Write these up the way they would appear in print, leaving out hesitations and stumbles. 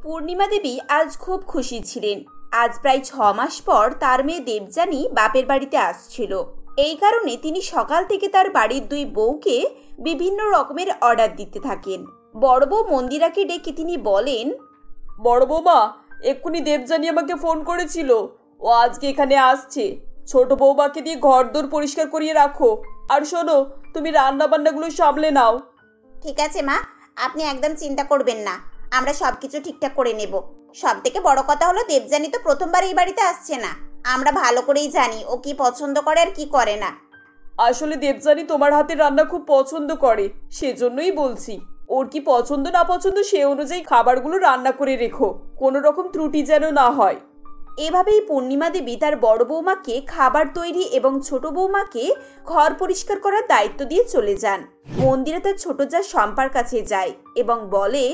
পূর্ণিমা দেবী আজ খুব খুশি ছিলেন। আজ প্রায় 6 মাস পর তার মেয়ে দেবযানী বাপের বাড়িতে আসছিল। এই কারণে তিনি সকাল থেকে তার বাড়ির দুই বউকে বিভিন্ন রকমের অর্ডার দিতে থাকেন। বড় বউ মন্দিরাকে ডেকে তিনি বলেন, বড় বৌমা, এক্ষুনি দেবযানী আমাকে ফোন করেছিল। ও আজকে এখানে আসছে। ছোট বৌমাকে দিয়ে ঘরদোর পরিষ্কার করিয়ে রাখো। আর শোনো, তুমি রান্না বান্নাগুলো সামলে নাও। ঠিক আছে মা, আপনি একদম চিন্তা করবেন না, আমরা সবকিছু ঠিকঠাক করে নেব। সব থেকে বড় কথা হলো দেবযানী তো প্রথমবার এই বাড়িতে আসছে না। আমরা ভালো করেই জানি ও কি পছন্দ করে আর কি করে না। আসলে দেবযানী তোমার হাতের রান্না খুব পছন্দ করে, সেজন্যই বলছি। ওর কি পছন্দ না পছন্দ সে অনুযায়ী খাবারগুলো রান্না করে রেখো, কোনো রকম ত্রুটি যেন না হয়। এভাবেই পূর্ণিমা দেবী তার বড় বৌমাকে খাবার তৈরি এবং ছোট বৌমাকে ঘর পরিষ্কার করার দায়িত্ব দিয়ে চলে যান। মন্দিরে তার ছোট যা শম্পার কাছে যায় এবং বলে,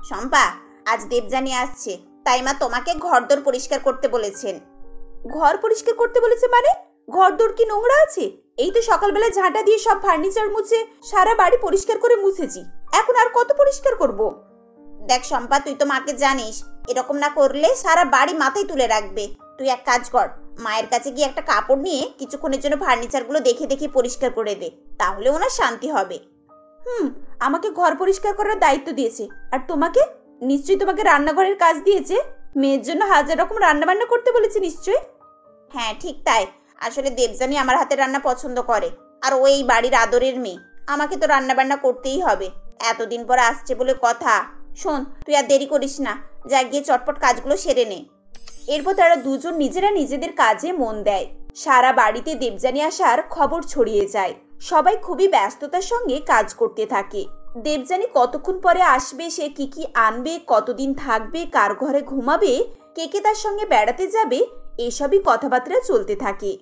শম্পা, আজ দেবযানী আসছে, তাই মা তোমাকে ঘরদোর পরিষ্কার করতে বলেছেন। ঘর পরিষ্কার করতে বলেছে মানে? ঘরদোর কি নোংরা আছে? এই তো সকালবেলা ঝাঁটা দিয়ে সব ফার্নিচার মুছে সারা বাড়ি পরিষ্কার করে মুছেছি, এখন আর কত পরিষ্কার করব? দেখ শম্পা, তুই তো মাকে জানিস, এরকম না করলে সারা বাড়ি মাথায় তুলে রাখবে। তুই এক কাজ কর, মায়ের কাছে গিয়ে একটা কাপড় নিয়ে কিছুক্ষণের জন্য ফার্নিচারগুলো দেখে দেখে পরিষ্কার করে দে, তাহলে ওনার শান্তি হবে। আমাকে ঘর পরিষ্কার করার দায়িত্ব দিয়েছে, আর তোমাকে? নিশ্চয়ই তোমাকে রান্নাঘরের কাজ দিয়েছে। মেয়ের জন্য 1000 রকম রান্না বান্না করতে বলেছে নিশ্চয়ই। হ্যাঁ ঠিক তাই, আসলে দেবযানী আমার হাতের রান্না পছন্দ করে, আর ও এই বাড়ির আদরের মেয়ে। আমাকে তো রান্না বান্না করতেই হবে, এতদিন পর আসছে বলে কথা। শোন, তুই আর দেরি করিস না, যা গিয়ে চটপট কাজগুলো সেরে নে। এরপর তারা দুজন নিজেরা নিজেদের কাজে মন দেয়। সারা বাড়িতে দেবযানী আসার খবর ছড়িয়ে যায়। সবাই খুবই ব্যস্ততার সঙ্গে কাজ করতে থাকে। দেবযানী কতক্ষণ পরে আসবে, সে কি কি আনবে, কতদিন থাকবে, কার ঘরে ঘুমাবে, কে কে তার সঙ্গে বেড়াতে যাবে, এসবই কথাবার্তা চলতে থাকে।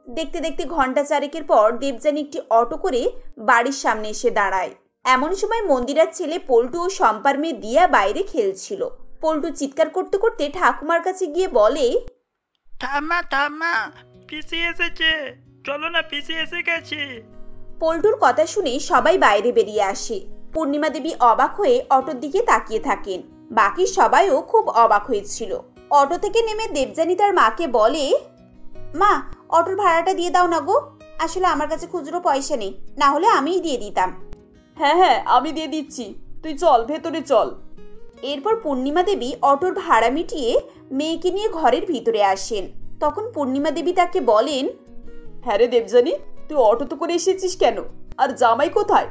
দেখতে দেখতে ঘন্টা চারেকের পর দেবযানী একটি অটো করে বাড়ির সামনে এসে দাঁড়ায়। এমন সময় মন্দিরার ছেলে পল্টু ও শম্পার মেয়ে দিয়া বাইরে খেলছিল। পল্টু চিৎকার করতে করতে ঠাকুমার কাছে গিয়ে বলে, থামা থামা, পিসি এসেছে, চলো না, পিসি এসে গেছে। পল্টুর কথা শুনে সবাই বাইরে বেরিয়ে আসে। পূর্ণিমা দেবী অবাক হয়ে অটোর দিকে তাকিয়ে থাকেন। বাকি সবাইও খুব অবাক হয়েছিল। অটো থেকে নেমে দেবযানী তার মাকে বলে, মা, অটোর ভাড়াটা দিয়ে দাও না গো, আসলে আমার কাছে খুচরো পয়সা নেই, না হলে আমিই দিয়ে দিতাম। হ্যাঁ হ্যাঁ, আমি দিয়ে দিচ্ছি, তুই চল, ভেতরে চল। এরপর পূর্ণিমা দেবী অটোর ভাড়া মিটিয়ে মেয়েকে নিয়ে ঘরের ভিতরে আসেন। তখন পূর্ণিমা দেবী তাকে বলেন, হ্যাঁ রে দেবযানী, তুই অটোতে করে এসেছিস কেন? আর জামাই কোথায়?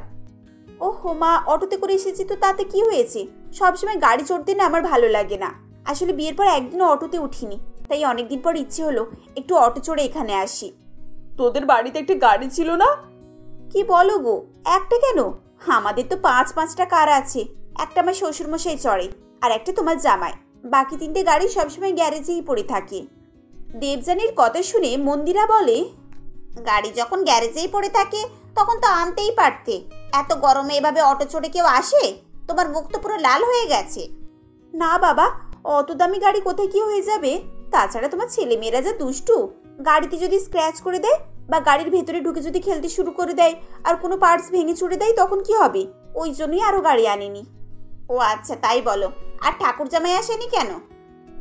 ওহো মা, অটোতে করে এসেছি তো তাতে কি হয়েছে? সবসময় গাড়ি চড়তে না আমার ভালো লাগে না। আসলে বিয়ের পর একদিনও অটোতে উঠিনি, তাই অনেকদিন পর ইচ্ছে হলো একটু অটো চড়ে এখানে আসি। তোদের বাড়িতে একটা গাড়ি ছিল না? কি বলো গো, একটা কেন? আমাদের তো 5-5টা কার আছে। একটা আমার শ্বশুরমশাই চড়ে, আর একটা তোমার জামাই। বাকি 3টে গাড়ি সবসময় গ্যারেজেই পড়ে থাকে। দেবযানীর কথা শুনে মন্দিরা বলে, গাড়ি যখন গ্যারেজেই পড়ে থাকে তখন তো আনতেই পারতে। এত গরমে এভাবে অটো চড়ে কেউ আসে? তোমার মুখ তো পুরো লাল হয়ে গেছে। না বাবা, অত দামি গাড়ি কোথায় কি হয়ে যাবে? তাছাড়া তোমার ছেলে মেয়েরা যা দুষ্টু, গাড়িতে যদি স্ক্র্যাচ করে দেয় বা গাড়ির ভেতরে ঢুকে যদি খেলতে শুরু করে দেয় আর কোনো পার্টস ভেঙে চুরে দেয় তখন কি হবে? ওই জন্যই আরো গাড়ি আনিনি। ও আচ্ছা, তাই বলো। আর ঠাকুর জামাই আসেনি কেন?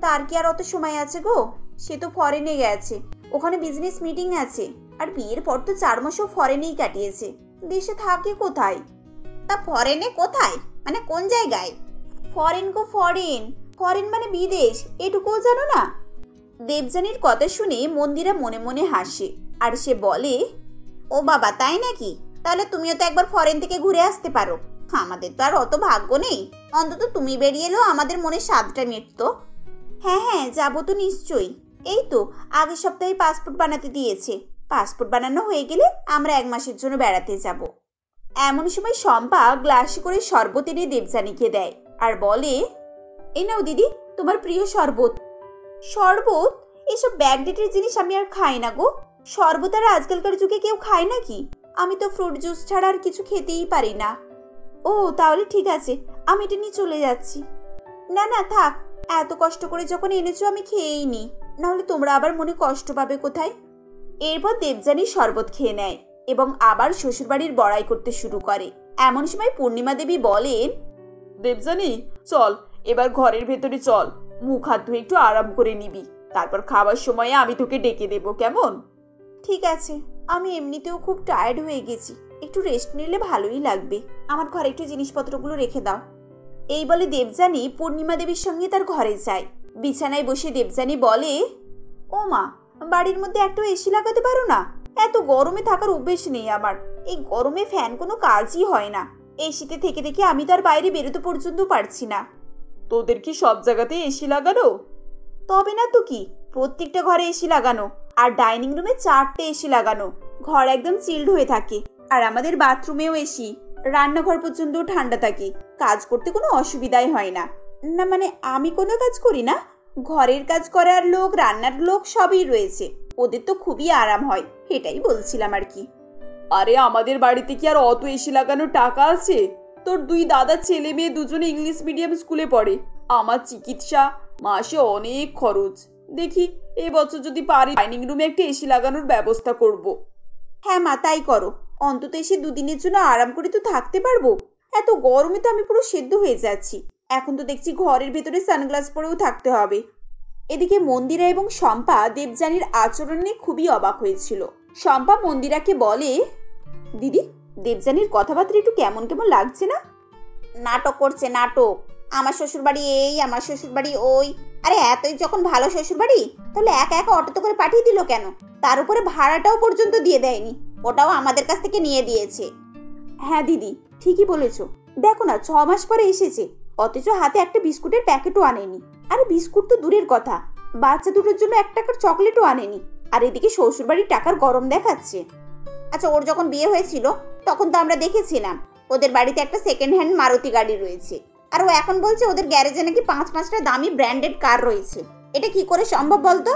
তার কি আর অত সময় আছে গো? সে তো ফরেনে গেছে, ওখানে বিজনেস মিটিং আছে। আর বিয়ের পর তো 4 মাসও ফরেনেই কাটিয়েছে। দেশে থাকে কোথায়? তা ফরেনে কোথায়, মানে কোন জায়গায়? ফরেন গো, ফরেন। ফরেন মানে বিদেশ, এটুকুও জানো না? দেবযানীর কথা শুনে মন্দিরা মনে মনে হাসে, আর সে বলে, ও বাবা, তাই নাকি? তাহলে তুমিও তো একবার ফরেন থেকে ঘুরে আসতে পারো। আমাদের তো আর অত ভাগ্য নেই, অন্তত তুমি বেরিয়ে এলেও আমাদের মনে স্বাদটা মিটত। হ্যাঁ হ্যাঁ, যাবো তো নিশ্চয়ই। এই তো আগের সপ্তাহে পাসপোর্ট বানাতে দিয়েছে। পাসপোর্ট বানানো হয়ে গেলে আমরা 1 মাসের জন্য বেড়াতে যাব। এমন সময় শম্পা গ্লাসে করে শরবত এনে দেবযানীকে দেয় আর বলে, এই নাও দিদি, তোমার প্রিয় শরবত। শরবত? এসব ব্যাকডেটের জিনিস আমি আর খাই না গো। শরবত আর আজকালকার যুগে কেউ খায় নাকি? আমি তো ফ্রুট জুস ছাড়া আর কিছু খেতেই পারি না। ও তাহলে ঠিক আছে, আমি এটা নিয়ে চলে যাচ্ছি। না না থাক, এত কষ্ট করে যখন এনেছো আমি খেয়েই নি, নাহলে তোমরা আবার মনে কষ্ট পাবে কোথায়। এরপর দেবযানী শরবত খেয়ে নেয় এবং আবার শ্বশুরবাড়ির বড়াই করতে শুরু করে। এমন সময় পূর্ণিমা দেবী বলেন, দেবযানী, চল এবার ঘরের ভেতরে চল, মুখ হাত ধুয়ে একটু আরাম করে নিবি, তারপর খাবার সময়ে আমি তোকে ডেকে দেবো, কেমন? ঠিক আছে, আমি এমনিতেও খুব টায়ার্ড হয়ে গেছি, একটু রেস্ট নিলে ভালোই লাগবে। আমার ঘরে একটু জিনিসপত্রগুলো রেখে দাও। এই বলে দেবযানী পূর্ণিমা দেবীর সঙ্গে তার ঘরে যায়। বিছানায় বসে দেবযানী বলে, ও মা, বাড়ির মধ্যে একটু এসি লাগাতে পারো না? এত গরমে থাকার অভ্যেস নেই আমার। এই গরমে ফ্যান কোনো কাজই হয় না। এসিতে থেকে থেকে আমি তার বাইরে বেরোতে পর্যন্ত পারছি না। তোদের কি সব জায়গাতেই এসি লাগানো? তবে না তো কি, প্রত্যেকটা ঘরে এসি লাগানো, আর ডাইনিং রুমে 4টে এসি লাগানো। ঘর একদম চিল্ড হয়ে থাকে। আর আমাদের বাথরুমেও এসি, রান্নাঘর পর্যন্ত ঠান্ডা থাকে। কাজ করতে কোনো অসুবিধাই হয় না। না মানে আমি কোনো কাজ করি না, ঘরের কাজ করার লোক, রান্নার লোক সবই রয়েছে। ওদের তো খুবই আরাম হয়, এটাই বলছিলাম আর কি। আরে আমাদের বাড়িতে কি আর অত এসি লাগানোর টাকা আছে? তোর 2 দাদার ছেলে মেয়ে দুজনে ইংলিশ মিডিয়াম স্কুলে পড়ে, আমার চিকিৎসা, মাসে অনেক খরচ। দেখি এবছর যদি পারি ডাইনিং রুমে একটা এসি লাগানোর ব্যবস্থা করব। হ্যাঁ মা, তাই করো। অন্তত এসে 2 দিনের জন্য আরাম করে তো থাকতে পারবো। এত গরমে তো আমি পুরো সেদ্ধ হয়ে যাচ্ছি। এখন তো দেখছি ঘরের ভেতরে সানগ্লাস পরেও থাকতে হবে। এদিকে মন্দিরা এবং শম্পা দেবযানীর আচরণ নিয়ে খুবই অবাক হয়েছিল। শম্পা মন্দিরাকে বলে, দিদি, দেবযানীর কথাবার্তা একটু কেমন কেমন লাগছে না? নাটক করছে, নাটক। আমার শ্বশুরবাড়ি এই, আমার শ্বশুরবাড়ি ওই। আরে এতই যখন ভালো শ্বশুরবাড়ি, তাহলে একা একা অটোতে করে পাঠিয়ে দিল কেন? তার উপরে ভাড়াটাও পর্যন্ত দিয়ে দেয়নি, ওটাও আমাদের কাছ থেকে নিয়ে দিয়েছে। হ্যাঁ দিদি, ঠিকই বলেছ। দেখো না, 6 মাস পরে এসেছে, অথচ হাতে একটা বিস্কুটের প্যাকেটও আনেনি। আরে বিস্কুট তো দূরের কথা, বাচ্চা দুটোর জন্য 1 টাকার চকলেটও আনেনি। আর এদিকে শ্বশুরবাড়ির টাকার গরম দেখাচ্ছে। আচ্ছা, ওর যখন বিয়ে হয়েছিল তখন তো আমরা দেখেছিলাম ওদের বাড়িতে একটা সেকেন্ড হ্যান্ড মারুতি গাড়ি রয়েছে, আর ও এখন বলছে ওদের গ্যারেজে নাকি 5-5টা দামি ব্র্যান্ডেড কার রয়েছে। এটা কি করে সম্ভব বলতো?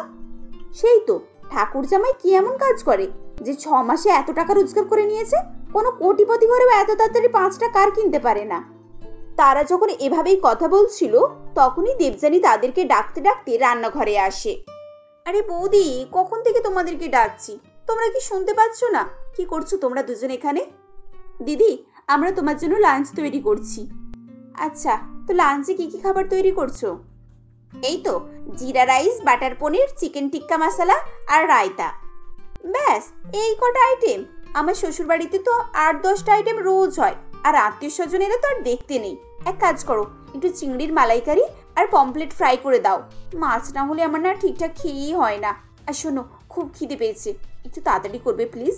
সেই তো, ঠাকুর জামাই কি এমন কাজ করে যে 6 মাসে এত টাকা রোজগার করে নিয়েছে? কোনো কোটিপতি ঘরেও এত তাড়াতাড়ি 5টা কার কিনতে পারে না। তারা যখন এভাবেই কথা বলছিল, তখনই দেবযানী তাদেরকে ডাকতে ডাকতে রান্নাঘরে আসে। আরে বৌদি, কখন থেকে তোমাদেরকে ডাকছি, তোমরা কি শুনতে পাচ্ছ না? কি করছো তোমরা দুজন এখানে? দিদি, আমরা তোমার জন্য লাঞ্চ তৈরি করছি। আচ্ছা, তো লাঞ্চে কি কি খাবার তৈরি করছো? এই তো জিরা রাইস, বাটার পনির, চিকেন টিক্কা মশলা আর রায়তা। ব্যাস, এই কটা আইটেম? আমার শ্বশুর বাড়িতে তো 8-10টা আইটেম রোজ হয়, আর আত্মীয় স্বজন এলে তো আর দেখতে নেই। এক কাজ করো, একটু চিংড়ির মালাইকারি আর পমপ্লেট ফ্রাই করে দাও। মাছ না হলে আমার না ঠিকঠাক খেয়েই হয় না। আর শোনো, খুব খিদে পেয়েছে, একটু তাড়াতাড়ি করবে প্লিজ।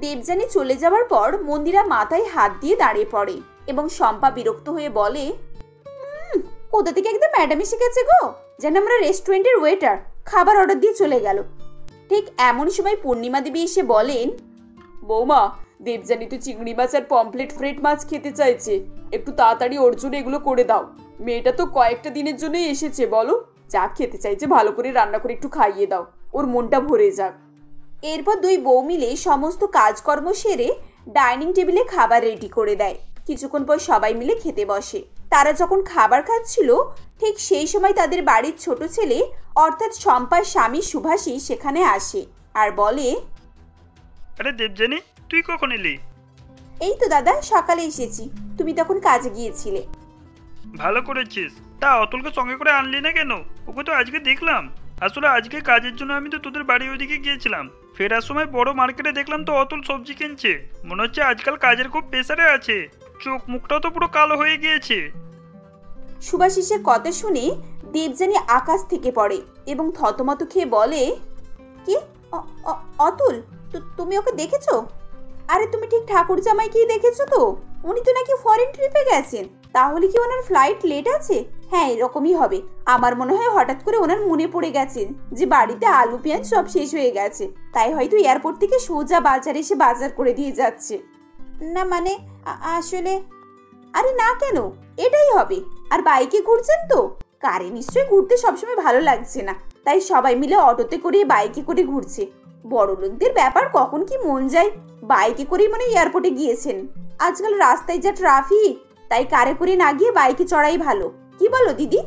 দেবযানী চলে যাওয়ার পর মন্দিরা মাথায় হাত দিয়ে দাঁড়িয়ে পড়ে এবং শম্পা বিরক্ত হয়ে বলে, কোথা থেকে একদম ম্যাডামই শিখেছে গো, যেন আমরা রেস্টুরেন্টের ওয়েটার, খাবার অর্ডার দিয়ে চলে গেল। ঠিক এমন সময় পূর্ণিমা দেবী এসে বলেন, বৌমা, দেবযানী তো চিংড়ি মাছ আর পমপ্লেট ফ্রেট মাছ খেতে চাইছে, একটু তাড়াতাড়ি ওর জন্য এগুলো করে দাও। মেয়েটা তো কয়েকটা দিনের জন্যই এসেছে, বলো যা খেতে চাইছে ভালো করে রান্না করে একটু খাইয়ে দাও, ওর মনটা ভরে যাক। এরপর 2 বউ মিলে সমস্ত কাজকর্ম সেরে ডাইনিং টেবিলে খাবার রেডি করে দেয়। কিছুক্ষণ পর সবাই মিলে খেতে বসে। তারা যখন খাবার খাচ্ছিল, ঠিক সেই সময় তাদের বাড়ির ছোট ছেলে অর্থাৎ শম্পার স্বামী সুভাষী সেখানে আসে আর বলে, আরে দেবযানী, তুই কখন এলি? এই তো দাদা, সকালে এসেছি, তুমি তখন কাজে গিয়েছিলে। ভালো করেছিস। তা অতুলকে সঙ্গে করে আনলি না কেন? ওকে তো আজকে দেখলাম। আসলে আজকে কাজের জন্য আমি তো তোদের বাড়ি ওইদিকে গিয়েছিলাম, ফেরার সময় বড় মার্কেটে দেখলাম তো অতুল সবজি কিনছে। মনে হচ্ছে আজকাল কাজের খুব প্রেসারে আছে, চোখ মুখটাও তো পুরো কালো হয়ে গিয়েছে। সুভাষিসের কথা শুনে দেবযানী আকাশ থেকে পড়ে এবং থতমত খেয়ে বলে, কি অতুল, তুমি ওকে দেখেছো? আরে তুমি ঠিক ঠাকুর জামাইকেই দেখেছো তো? উনি তো নাকি ফরেন ট্রিপে গেছেন। তাহলে কি ওনার ফ্লাইট লেট আছে? হ্যাঁ, এরকমই হবে। আমার মনে হয় হঠাৎ করে ওনার মনে পড়ে গেছে যে বাড়িতে আলু পেঁয়াজ সব শেষ হয়ে গেছে, তাই হয়তো এয়ারপোর্ট থেকে সোজা বাজারে এসে বাজার করে দিয়ে যাচ্ছে। না মানে আসলে, আরে না কেন, এটাই হবে। আর বাইকে ঘুরছেন তো? কারে নিশ্চয়ই ঘুরতে সবসময় ভালো লাগছে না, তাই সবাই মিলে অটোতে করে বাইকে করে ঘুরছে। বড় লোকদের ব্যাপার কখন কি মন যায়, বাইকে করে মানে এয়ারপোর্টে গিয়েছেন। আজকাল রাস্তায় যা ট্রাফিক, তাই কারে করে না গিয়ে বাইকে চড়াই ভালো। কি বলো দিদি?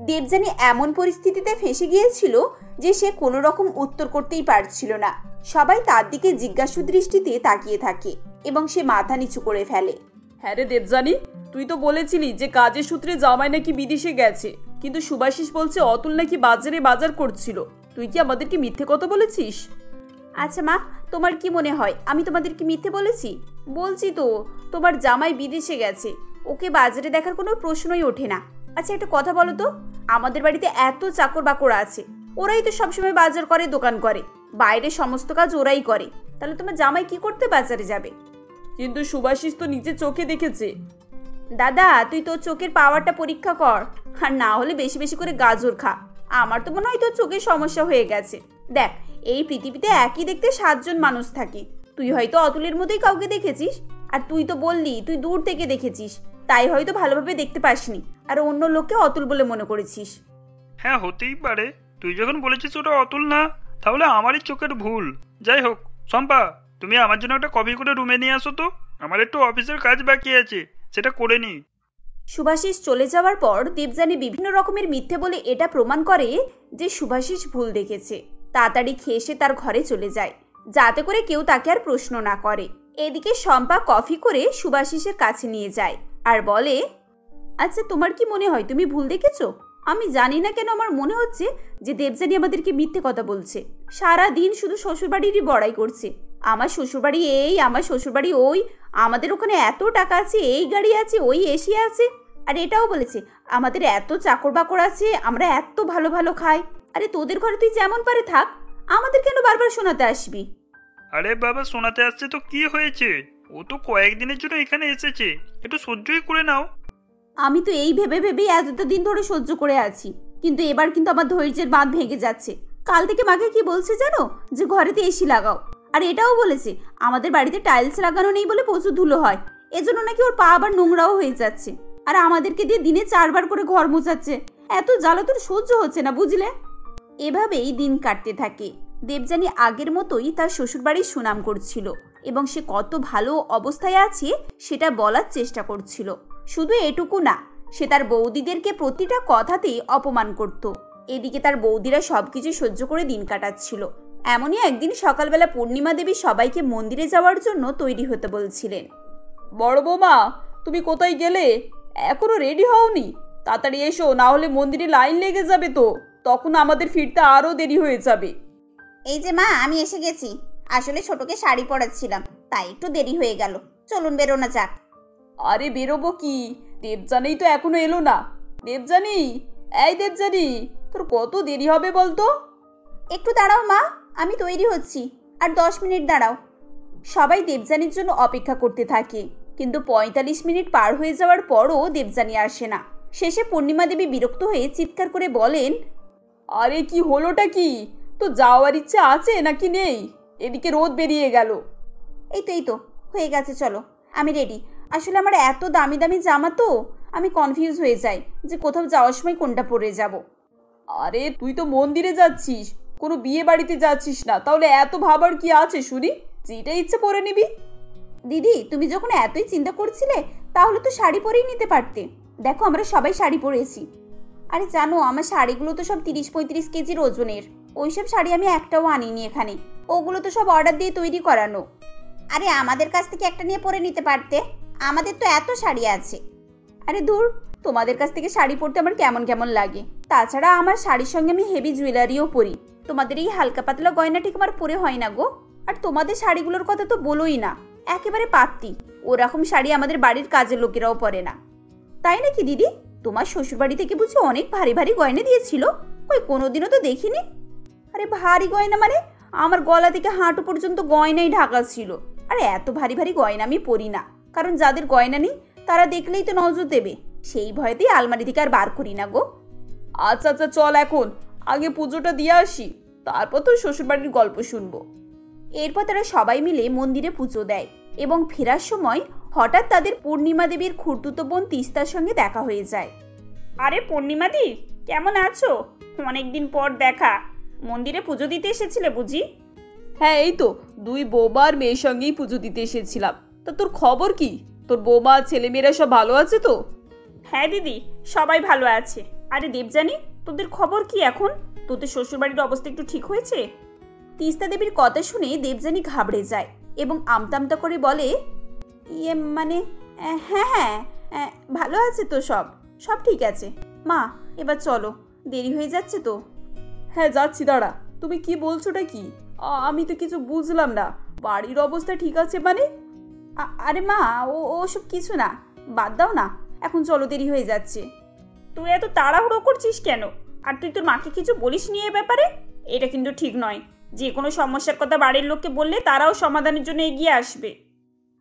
দেবযানী এমন পরিস্থিতিতে ফেঁসে গিয়েছিল যে সে কোনো রকম উত্তর করতেই পারছিল না। সবাই তার দিকে জিজ্ঞাসু দৃষ্টিতে তাকিয়ে থাকে এবং সে মাথা নিচু করে ফেলে। হ্যাঁ রে দেবযানী, তুই তো বলেছিলি যে কাজের সূত্রে জামাই নাকি বিদেশে গেছে, কিন্তু সুভাষিস বলছে অতুল নাকি বাজারে বাজার করছিল। তুই কি আমাদেরকে মিথ্যে কথা বলেছিস? আচ্ছা মা, তোমার কি মনে হয় আমি তোমাদেরকে মিথ্যে বলেছি? বলছি তো, তোমার জামাই বিদেশে গেছে, ওকে বাজারে দেখার কোনো প্রশ্নই ওঠে না। আচ্ছা একটা কথা বলো তো, আমাদের বাড়িতে এত চাকর বাকরা আছে, ওরাই তো সবসময় বাজার করে, দোকান করে, বাইরে সমস্ত কাজ ওরাই করে, তাহলে তোমার জামাই কি করতে বাজারে যাবে? কিন্তু সুভাষিস তো নিজের চোখে দেখেছে। দাদা, তুই তোর চোখের পাওয়ারটা পরীক্ষা কর, আর না হলে বেশি বেশি করে গাজর খা। আমার তো মনে হয় তোর চোখের সমস্যা হয়ে গেছে। দেখ, এই পৃথিবীতে একই দেখতে 7 জন মানুষ থাকে, তুই হয়তো অতুলের মধ্যেই কাউকে দেখেছিস, আর তুই তো বললি তুই দূর থেকে দেখেছিস, তাই হয়তো ভালোভাবে দেখতে পাসনি, আর অন্য লোককে অতুল বলে মনে করেছিস। হ্যাঁ, হতেই পারে। তুই যখন বলেছিস ওটা অতুল না, তাহলে আমারই চোখের ভুল। যাই হোক, শম্পা, তুমি আমার জন্য একটা কফি করে রুমে নিয়ে আসো তো, আমার একটু অফিসের কাজ বাকি আছে, সেটা করে নি। সুভাষিস চলে যাওয়ার পর দেবযানী বিভিন্ন রকমের মিথ্যে বলে এটা প্রমাণ করে যে সুভাষিস ভুল দেখেছে। তাড়াতাড়ি খেয়ে সে তার ঘরে চলে যায়, যাতে করে কেউ তাকে আর প্রশ্ন না করে। এদিকে শম্পা কফি করে সুভাষিসের কাছে নিয়ে যায় আর বলে, আচ্ছা তোমার কি মনে হয় তুমি ভুল দেখেছো? আমি জানি না কেন আমার মনে হচ্ছে যে দেবযানী আমাদেরকে মিথ্যে কথা বলছে। সারা দিন শুধু শ্বশুরবাড়িরই বড়াই করছে, আমার শ্বশুরবাড়ি এই, আমার শ্বশুরবাড়ি ওই, আমাদের ওখানে এত টাকা আছে, এই গাড়ি আছে, ওই এসি আছে। আর এটাও বলেছে আমাদের এত চাকর বাকর আছে, আমরা এত ভালো ভালো খাই। আরে তোদের ঘরে তুই যেমন পারে থাক, আমাদের কেন বারবার শোনাতে আসবি? আরে বাবা, শোনাতে আসছে তো কি হয়েছে? ও তো কয়েকদিনের জন্য এখানে এসেছে, একটু সহ্যই করে নাও। আমি তো এই ভেবে ভেবেই এতটা দিন ধরে সহ্য করে আছি, কিন্তু এবার কিন্তু আমার ধৈর্যের বাঁধ ভেঙে যাচ্ছে। কাল থেকে মাকে কি বলছে জানো, যে ঘরেতে এসি লাগাও। আর এটাও বলেছে আমাদের বাড়িতে টাইলস লাগানো নেই বলে প্রচুর ধুলো হয়, এজন্য নাকি ওর পা আবার নোংরাও হয়ে যাচ্ছে। আর আমাদেরকে দিয়ে দিনে 4 বার করে ঘর মোছাচ্ছে। এত জ্বালাতন সহ্য হচ্ছে না, বুঝলে? এভাবেই দিন কাটতে থাকে। দেবযানী আগের মতোই তার শ্বশুরবাড়ির সুনাম করছিল, এবং সে কত ভালো অবস্থায় আছে সেটা বলার চেষ্টা করছিল। শুধু এটুকু না, সে তার বৌদিদেরকে প্রতিটা কথাতেই অপমান করত। এদিকে তার বৌদিরা সবকিছু সহ্য করে দিন কাটাচ্ছিল। এমনই একদিন সকালবেলা পূর্ণিমা দেবী সবাইকে মন্দিরে যাওয়ার জন্য তৈরি হতে বলছিলেন। বড় বৌমা, তুমি কোথায় গেলে? এখনো রেডি হওনি? তাড়াতাড়ি এসো, না হলে মন্দিরে লাইন লেগে যাবে তো, তখন আমাদের ফিরতে আরো দেরি হয়ে যাবে। এই যে মা, আমি এসে গেছি। আসলে ছোটকে শাড়ি পরাচ্ছিলাম, তাই একটু দেরি হয়ে গেল। চলুন বেরোনো যাক। আরে বেরোবো কি, দেবযানী তো এখনো এলো না। দেবযানী, এই দেবযানী, তোর কত দেরি হবে বলতো? একটু দাঁড়াও মা, আমি তৈরি হচ্ছি, আর 10 মিনিট দাঁড়াও। সবাই দেবযানীর জন্য অপেক্ষা করতে থাকে, কিন্তু 45 মিনিট পার হয়ে যাওয়ার পরও দেবযানী আসে না। শেষে পূর্ণিমা দেবী বিরক্ত হয়ে চিৎকার করে বলেন, আরে কি হলোটা কি? তো যাওয়ার ইচ্ছে আছে নাকি নেই? এদিকে রোদ বেরিয়ে গেল। এই তো হয়ে গেছে, চলো আমি রেডি। আসলে আমার এত দামি দামি জামা তো, আমি কনফিউজ হয়ে যাই যে কোথাও যাওয়ার সময় কোনটা পরে যাব। আরে তুই তো মন্দিরে যাচ্ছিস, কোনো বিয়ে বাড়িতে যাচ্ছিস না, তাহলে এত ভাবার কি আছে শুনি? যেটা ইচ্ছে পরে নিবি। দিদি, তুমি যখন এতই চিন্তা করছিলে তাহলে তো শাড়ি পরেই নিতে পারতে। দেখো আমরা সবাই শাড়ি পরেছি। আরে জানো, আমার শাড়িগুলো তো সব 30-35 কেজির ওজনের। ওইসব শাড়ি আমি একটাও আনিনি এখানে, ওগুলো তো সব অর্ডার দিয়ে তৈরি করানো। আরে আমাদের কাছ থেকে একটা নিয়ে পরে নিতে পারতে, আমাদের তো এত শাড়ি আছে। আরে দূর, তোমাদের কাছ থেকে শাড়ি পরতে আমার কেমন কেমন লাগে। তাছাড়া আমার শাড়ির সঙ্গে আমি হেভি জুয়েলারিও পরি, তোমাদের এই হালকা পাতলা গয়না ঠিক আমার পরে হয় না গো। আর তোমাদের শাড়িগুলোর কথা তো বলোই না, একেবারে পাত্তি। ওরকম শাড়ি আমাদের বাড়ির কাজের লোকেরাও পরে না। তাই নাকি দিদি? তোমার শ্বশুরবাড়ি থেকে বুঝি অনেক ভারী ভারী গয়না দিয়েছিল? ওই কোনোদিনও তো দেখিনি। আরে ভারী গয়না মানে আমার গলা থেকে হাঁটু পর্যন্ত গয়নাই ঢাকা ছিল। আর এত ভারী ভারী গয়না আমি পরি না, কারণ যাদের গয়না নেই তারা দেখলেই তো নজর দেবে, সেই ভয়েতেই আলমারি থেকে আর বার করি না গো। আচ্ছা আচ্ছা, চল এখন আগে পুজোটা দিয়ে আসি, তারপর তো শ্বশুরবাড়ির গল্প শুনবো। এরপর তারা সবাই মিলে মন্দিরে পুজো দেয়, এবং ফেরার সময় হঠাৎ তাদের পূর্ণিমা দেবীর খুড়তুতো বোন তিস্তার সঙ্গে দেখা হয়ে যায়। আরে পূর্ণিমা দি, কেমন আছো? অনেকদিন পর দেখা। মন্দিরে পুজো দিতে এসেছিলে বুঝি? হ্যাঁ, এই তো 2 বৌমা আর মেয়ের সঙ্গেই পুজো দিতে এসেছিলাম। তা তোর খবর কি? তোর বৌমা ছেলেমেয়েরা সব ভালো আছে তো? হ্যাঁ দিদি, সবাই ভালো আছে। আরে দেবযানী, তোদের খবর কি এখন? তোদের শ্বশুরবাড়ির অবস্থা একটু ঠিক হয়েছে? তিস্তা দেবীর কথা শুনে দেবযানী ঘাবড়ে যায় এবং আমতা আমতা করে বলে, মানে হ্যাঁ হ্যাঁ, ভালো আছে তো সব? সব ঠিক আছে। মা, এবার চলো, দেরি হয়ে যাচ্ছে তো। হ্যাঁ যাচ্ছি, দাঁড়া। তুমি কি বলছোটা কি? আমি তো কিছু বুঝলাম না। বাড়ির অবস্থা ঠিক আছে মানে? আরে মা, ওসব কিছু না, বাদ দাও না, এখন চলো, দেরি হয়ে যাচ্ছে। তুই এত তাড়াহুড়ো করছিস কেন? আর তুই তোর মাকে কিছু বলিস নি এ ব্যাপারে? এটা কিন্তু ঠিক নয়। যে কোনো সমস্যার কথা বাড়ির লোককে বললে তারাও সমাধানের জন্য এগিয়ে আসবে।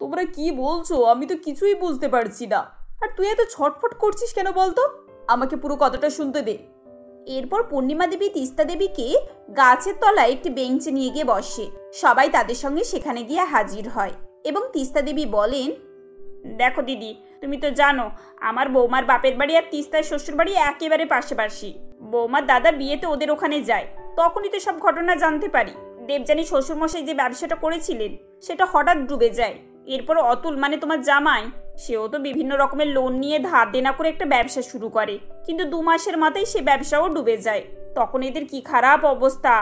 তোমরা কি বলছো? আমি তো কিছুই বুঝতে পারছি না। আর তুই এত ছটফট করছিস কেন বলতো? আমাকে পুরো কথাটা শুনতে দে। এরপর পূর্ণিমা দেবী তিস্তা দেবীকে গাছের তলায় একটি বেঞ্চে নিয়ে গিয়ে বসে। সবাই তাদের সঙ্গে সেখানে গিয়ে হাজির হয় এবং তিস্তা দেবী বলেন, দেখো দিদি, তুমি তো জানো আমার বৌমার বাপের বাড়ি আর তিস্তার শ্বশুর বাড়ি একেবারে পাশাপাশি। বৌমার দাদা বিয়েতে ওদের ওখানে যায়, তখনই তো সব ঘটনা জানতে পারি। দেবযানী শ্বশুরমশাই যে ব্যবসাটা করেছিলেন সেটা হঠাৎ ডুবে যায়। এরপর অতুল মানে তোমার জামাই, সেও তো বিভিন্ন রকমের লোন নিয়ে ধার দেনা করে একটা ব্যবসা শুরু করে, কিন্তু 2 মাসের মাথায় সে ব্যবসাও ডুবে যায়। তখন এদের কি খারাপ অবস্থা,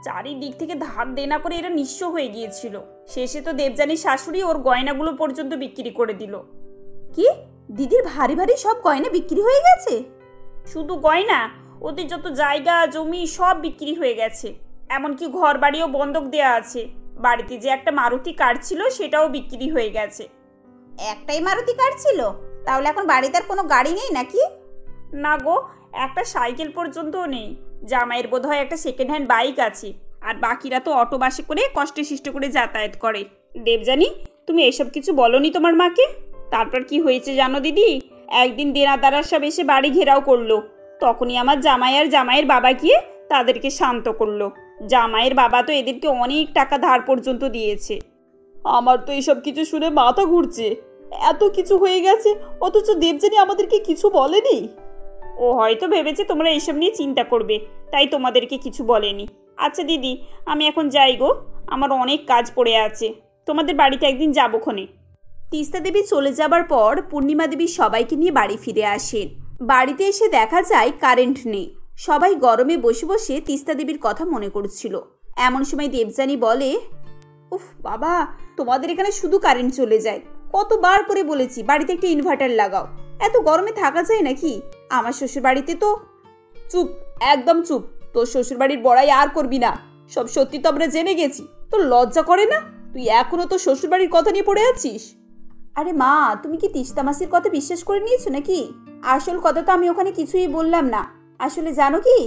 চারিদিক থেকে ধার দেনা করে এরা নিঃস্ব হয়ে গিয়েছিল। শেষে তো দেবযানীর শাশুড়ি ওর গয়নাগুলো পর্যন্ত বিক্রি করে দিল। কি, দিদির ভারী ভারী সব গয়না বিক্রি হয়ে গেছে? শুধু গয়না, ওদের যত জায়গা জমি সব বিক্রি হয়ে গেছে। এমনকি ঘর বাড়িও বন্ধক দেয়া আছে। বাড়িতে যে একটা মারুতি কার ছিল সেটাও বিক্রি হয়ে গেছে। একটাই মারুতি কার ছিল? তাহলে এখন বাড়িতে আর কোনো গাড়ি নেই নাকি? না গো, একটা সাইকেল পর্যন্তও নেই। জামাইয়ের বোধহয় একটা সেকেন্ড হ্যান্ড বাইক আছে, আর বাকিরা তো অটো বাসে করে কষ্টে শিষ্ট করে যাতায়াত করে। দেবযানী, তুমি এসব কিছু বলনি তোমার মাকে? তারপর কি হয়েছে জানো দিদি? একদিন দেনাদাররা সব এসে বাড়ি ঘেরাও করলো। তখনই আমার জামাই আর জামাইয়ের বাবা গিয়ে তাদেরকে শান্ত করলো। জামাইয়ের বাবা তো এদেরকে অনেক টাকা ধার পর্যন্ত দিয়েছে। আমার তো এসব কিছু শুনে মাথা ঘুরছে। এত কিছু হয়ে গেছে, অথচ দেবযানী আমাদেরকে কিছু বলেনি। ও হয়তো ভেবেছে তোমরা এসব নিয়ে চিন্তা করবে, তাই তোমাদেরকে কিছু বলেনি। আচ্ছা দিদি, আমি এখন যাই গো, আমার অনেক কাজ পড়ে আছে। তোমাদের বাড়িতে একদিন যাবো ক্ষণে। তিস্তা দেবী চলে যাবার পর পূর্ণিমা দেবী সবাইকে নিয়ে বাড়ি ফিরে আসেন। বাড়িতে এসে দেখা যায় কারেন্ট নেই। সবাই গরমে বসে বসে তিস্তা দেবীর কথা মনে করছিল। এমন সময় দেবযানী বলে, উফ বাবা, তোমাদের এখানে শুধু কারেন্ট চলে যায়। কতবার করে বলেছি বাড়িতে একটা ইনভার্টার লাগাও, এত গরমে থাকা যায় নাকি? আমার শ্বশুর বাড়িতে তো। চুপ, একদম চুপ। তোর শ্বশুর বাড়ির বড়াই আর করবি না। সব সত্যি তো আমরা জেনে গেছি। তোর লজ্জা করে না? তুই এখনো তোর শ্বশুর বাড়ির কথা নিয়ে পড়ে আছিস? আরে মা, তুমি কি তিস্তা মাসির কথা বিশ্বাস করে নিয়েছো নাকি? আসল কথা তো আমি ওখানে কিছুই বললাম না। আসলে জানো কি,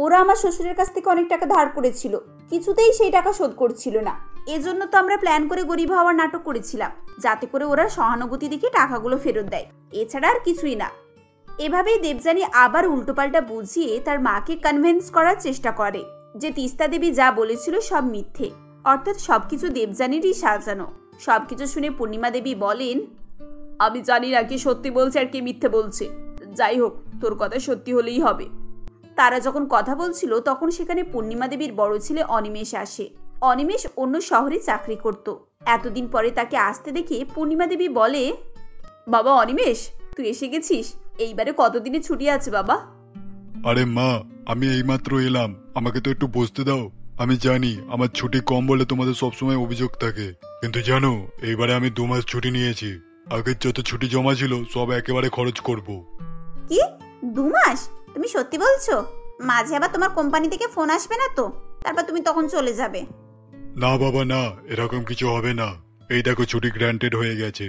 ওরা আমার শ্বশুরের কাছ থেকে অনেক টাকা ধার করেছিল, কিছুতেই সেই টাকা শোধ করছিল না। এজন্য তো আমরা প্ল্যান করে গরিব হওয়ার নাটক করেছিলাম, যাতে করে ওরা সহানুভূতি দেখে টাকাগুলো ফেরত দেয়। এছাড়া আর কিছুই না। এভাবেই দেবযানী আবার উল্টোপাল্টা বুঝিয়ে তার মাকে কনভিন্স করার চেষ্টা করে যে তিস্তা দেবী যা বলেছিল সব মিথ্যে, অর্থাৎ সবকিছু দেবযানীরই সাজানো। সবকিছু শুনে পূর্ণিমা দেবী বলেন, আমি জানি না কে সত্যি বলছে আর কে মিথ্যে বলছে। যাই হোক, তোর কথা সত্যি হলেই হবে। তারা যখন কথা বলছিল তখন সেখানে পূর্ণিমা দেবীর বড় ছেলে অনিমেষ আসে। অনিমেষ অন্য শহরে চাকরি করত। এতদিন পরে তাকে আসতে দেখে পূর্ণিমা দেবী বলে, বাবা অনিমেষ, তুই এসে গেছিস? এইবারে কতদিনের ছুটি আছে বাবা? আরে মা, আমি এইমাত্র এলাম, আমাকে তো একটু বসতে দাও। আমি জানি আমার ছুটি কম বলে তোমাদের সবসময় অভিযোগ থাকে, কিন্তু জানো এইবারে আমি 2 মাস ছুটি নিয়েছি। আগের যত ছুটি জমা ছিল সব একেবারে খরচ করব। কি 2 মাস? তুমি সত্যি বলছো? মাঝে আবার তোমার কোম্পানি থেকে ফোন আসবে না তো? তারপর তুমি তখন চলে যাবে? না বাবা না, এরকম কিছু হবে না। এই দেখো, ছুটি গ্র্যান্টেড হয়ে গেছে।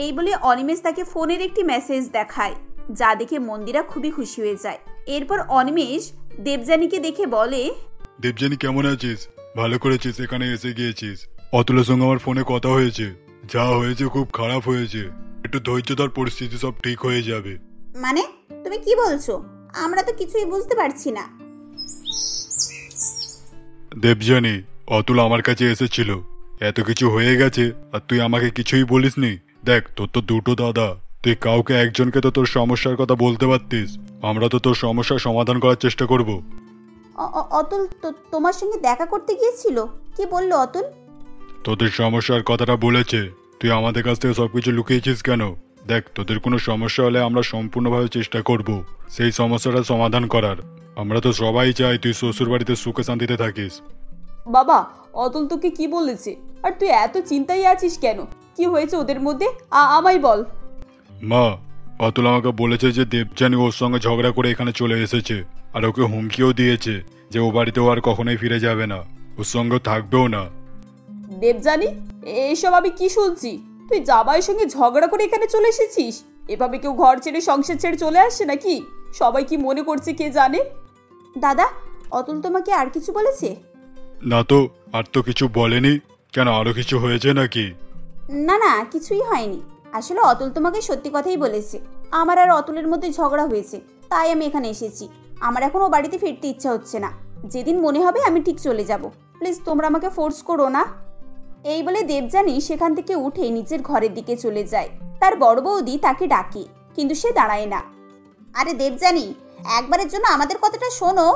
এই বলে অনিমেষ তাকে ফোনের একটি মেসেজ দেখায়, যা দেখে মন্দিরা খুবই খুশি হয়ে যায়। এরপর অনিমেষ দেবযানীকে দেখে বলে, দেবযানী কেমন আছিস? ভালো করেছিস এখানে এসে গিয়েছিস। অতুলের সঙ্গে আমার ফোনে কথা হয়েছে, যা হয়েছে খুব খারাপ হয়েছে। একটু ধৈর্য ধর, পরিস্থিতি সব ঠিক হয়ে যাবে। মানে তুমি কি বলছো? আমরা তো কিছুই বুঝতে পারছি না। দেবযানী, অতুল আমার কাছে এসেছিল, এত কিছু হয়ে গেছে আর তুই আমাকে কিছুই বলিসনি। দেখ, তোর তো 2টো দাদা, তুই কাউকে একজনকে তো তোর সমস্যার কথা বলতে পারতিস। আমরা তো তোর সমস্যার সমাধান করার চেষ্টা করব। অতুল তোমার সঙ্গে দেখা করতে গিয়েছিল? কি বললো অতুল? তোদের সমস্যার কথাটা বলেছে। তুই আমাদের কাছ থেকে সবকিছু লুকিয়েছিস কেন? দেখ, তোদের কোনো সমস্যা হলে আমরা সম্পূর্ণভাবে চেষ্টা করব সেই সমস্যাটা সমাধান করার। আমরা তো সবাই চাই তুই শ্বশুর বাড়িতে সুখে শান্তিতে থাকিস। বাবা, অতুল তোকে কি বলেছে? আর তুই এত চিন্তায় আছিস কেন? কি হয়েছে ওদের মধ্যে? আমায় বল। মা, অতুল আমাকে বলেছে যে দেবযানী ওর সঙ্গে ঝগড়া করে এখানে চলে এসেছে, আর ওকে হুমকিও দিয়েছে যে ও বাড়িতেও আর কখনোই ফিরে যাবে না, ওর সঙ্গে থাকবেও না। দেবযানী, এইসব আমি কি শুনছি? তুই জামাইয়ের সঙ্গে ঝগড়া করে এখানে চলে এসেছিস? এভাবে কেউ ঘর ছেড়ে সংসার ছেড়ে চলে আসে নাকি? সবাই কি মনে করছে কে জানে। দাদা, অতুল তোমাকে আর কিছু বলেছে? না তো, আর তো কিছু বলেনি। কেন, আরো কিছু হয়েছে নাকি? না না, কিছুই হয়নি। আসলে অতুল তোমাকে সত্যি কথাই বলেছে। আমার আর অতুলের মধ্যে ঝগড়া হয়েছে, তাই আমি এখানে এসেছি। আমার এখন ও বাড়িতে ফিরতে ইচ্ছা হচ্ছে না। যেদিন মনে হবে আমি ঠিক চলে যাব। প্লিজ তোমরা আমাকে ফোর্স করো না। এই বলে দেবযানী সেখান থেকে উঠে নিজের ঘরের দিকে চলে যায়। তার বড় বৌদি তাকে ডাকে, কিন্তু সে দাঁড়ায় না। আরে দেবযানী, একবারের জন্য আমাদের কথাটা শোনো।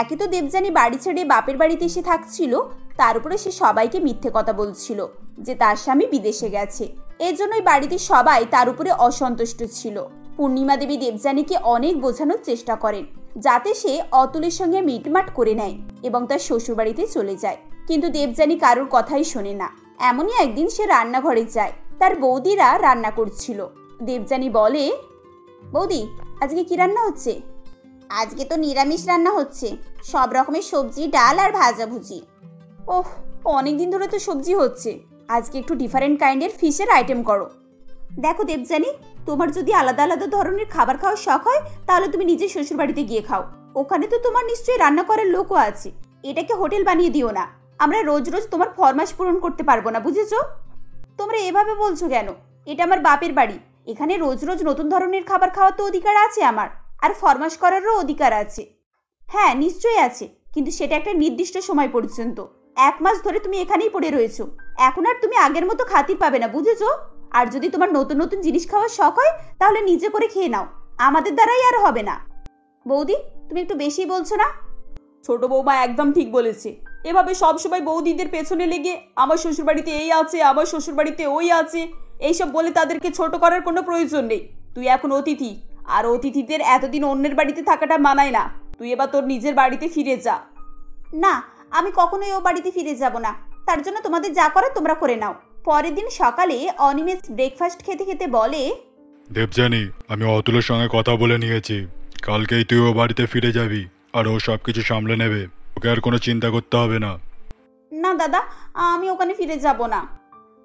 একে তো দেবযানী বাড়ি ছেড়ে বাপের বাড়িতে এসে থাকছিল, তার উপরে সে সবাইকে মিথ্যে কথা বলছিল যে তার স্বামী বিদেশে গেছে। এর জন্যই বাড়িতে সবাই তার উপরে অসন্তুষ্ট ছিল। পূর্ণিমা দেবী দেবযানীকে অনেক বোঝানোর চেষ্টা করেন যাতে সে অতুলের সঙ্গে মিটমাট করে নেয় এবং তার শ্বশুরবাড়িতে চলে যায়, কিন্তু দেবযানী কারোর কথাই শোনে না। এমনই একদিন সে রান্নাঘরে যায়। তার বৌদিরা রান্না করছিল। দেবযানী বলে, বৌদি, আজকে কি রান্না হচ্ছে? আজকে তো নিরামিষ রান্না হচ্ছে, সব রকমের সবজি, ডাল আর ভাজাভুজি। ওহ, অনেকদিন ধরে তো সবজি হচ্ছে, আজকে একটু ডিফারেন্ট কাইন্ডের ফিশের আইটেম করো। দেখো দেবযানী, তোমার যদি আলাদা আলাদা ধরনের খাবার খাওয়ার শখ হয় তাহলে তুমি নিজের শ্বশুর বাড়িতে গিয়ে খাও। ওখানে তো তোমার নিশ্চয়ই রান্না করার লোকও আছে। এটাকে হোটেল বানিয়ে দিও না। আমরা রোজ রোজ তোমার ফরমাশ পূরণ করতে পারবো না, বুঝেছো? তোমরা এভাবে বলছো কেন? এটা আমার বাপের বাড়ি। এখানে রোজ রোজ নতুন ধরনের খাবার খাওয়ার তো অধিকার আছে আমার, আর ফরমাশ করারও অধিকার আছে। হ্যাঁ, নিশ্চয়ই আছে, কিন্তু সেটা একটা নির্দিষ্ট সময় পর্যন্ত। 1 মাস ধরে তুমি এখানেই পড়ে রয়েছো। এখন আর তুমি আগের মতো খাতির পাবে না, বুঝেছো? আর যদি তোমার নতুন নতুন জিনিস খাওয়ার শখ হয় তাহলে নিজে করে খেয়ে নাও, আমাদের দ্বারাই আর হবে না। বৌদি, তুমি একটু বেশি বলছো না? ছোট বৌমা একদম ঠিক বলেছে। এভাবে সবসময় বৌদিদের পেছনে লেগে আমার শ্বশুরবাড়িতে এই আছে, আমার শ্বশুরবাড়িতে ওই আছে, এইসব বলে তাদেরকে ছোট করার কোনো প্রয়োজন নেই। তুই এখন অতিথি, আর অতিথিদের এতদিন অন্যের বাড়িতে থাকাটা মানায় না। তুই এবার তোর নিজের বাড়িতে ফিরে যা। না, আমি কখনোই ও বাড়িতে ফিরে যাব না। তার জন্য তোমাদের যা করার তোমরা করে নাও। পরের দিন সকালে অনিমেষ ব্রেকফাস্ট খেতে খেতে বলে, দেবযানী, আমি অতুলের সঙ্গে কথা বলে নিয়েছি। কালকেই তুই ও বাড়িতে ফিরে যাবি, আর ও সবকিছু সামলে নেবে। ওকে আর কোনো চিন্তা করতে হবে না। না দাদা, আমি ওখানে ফিরে যাব না।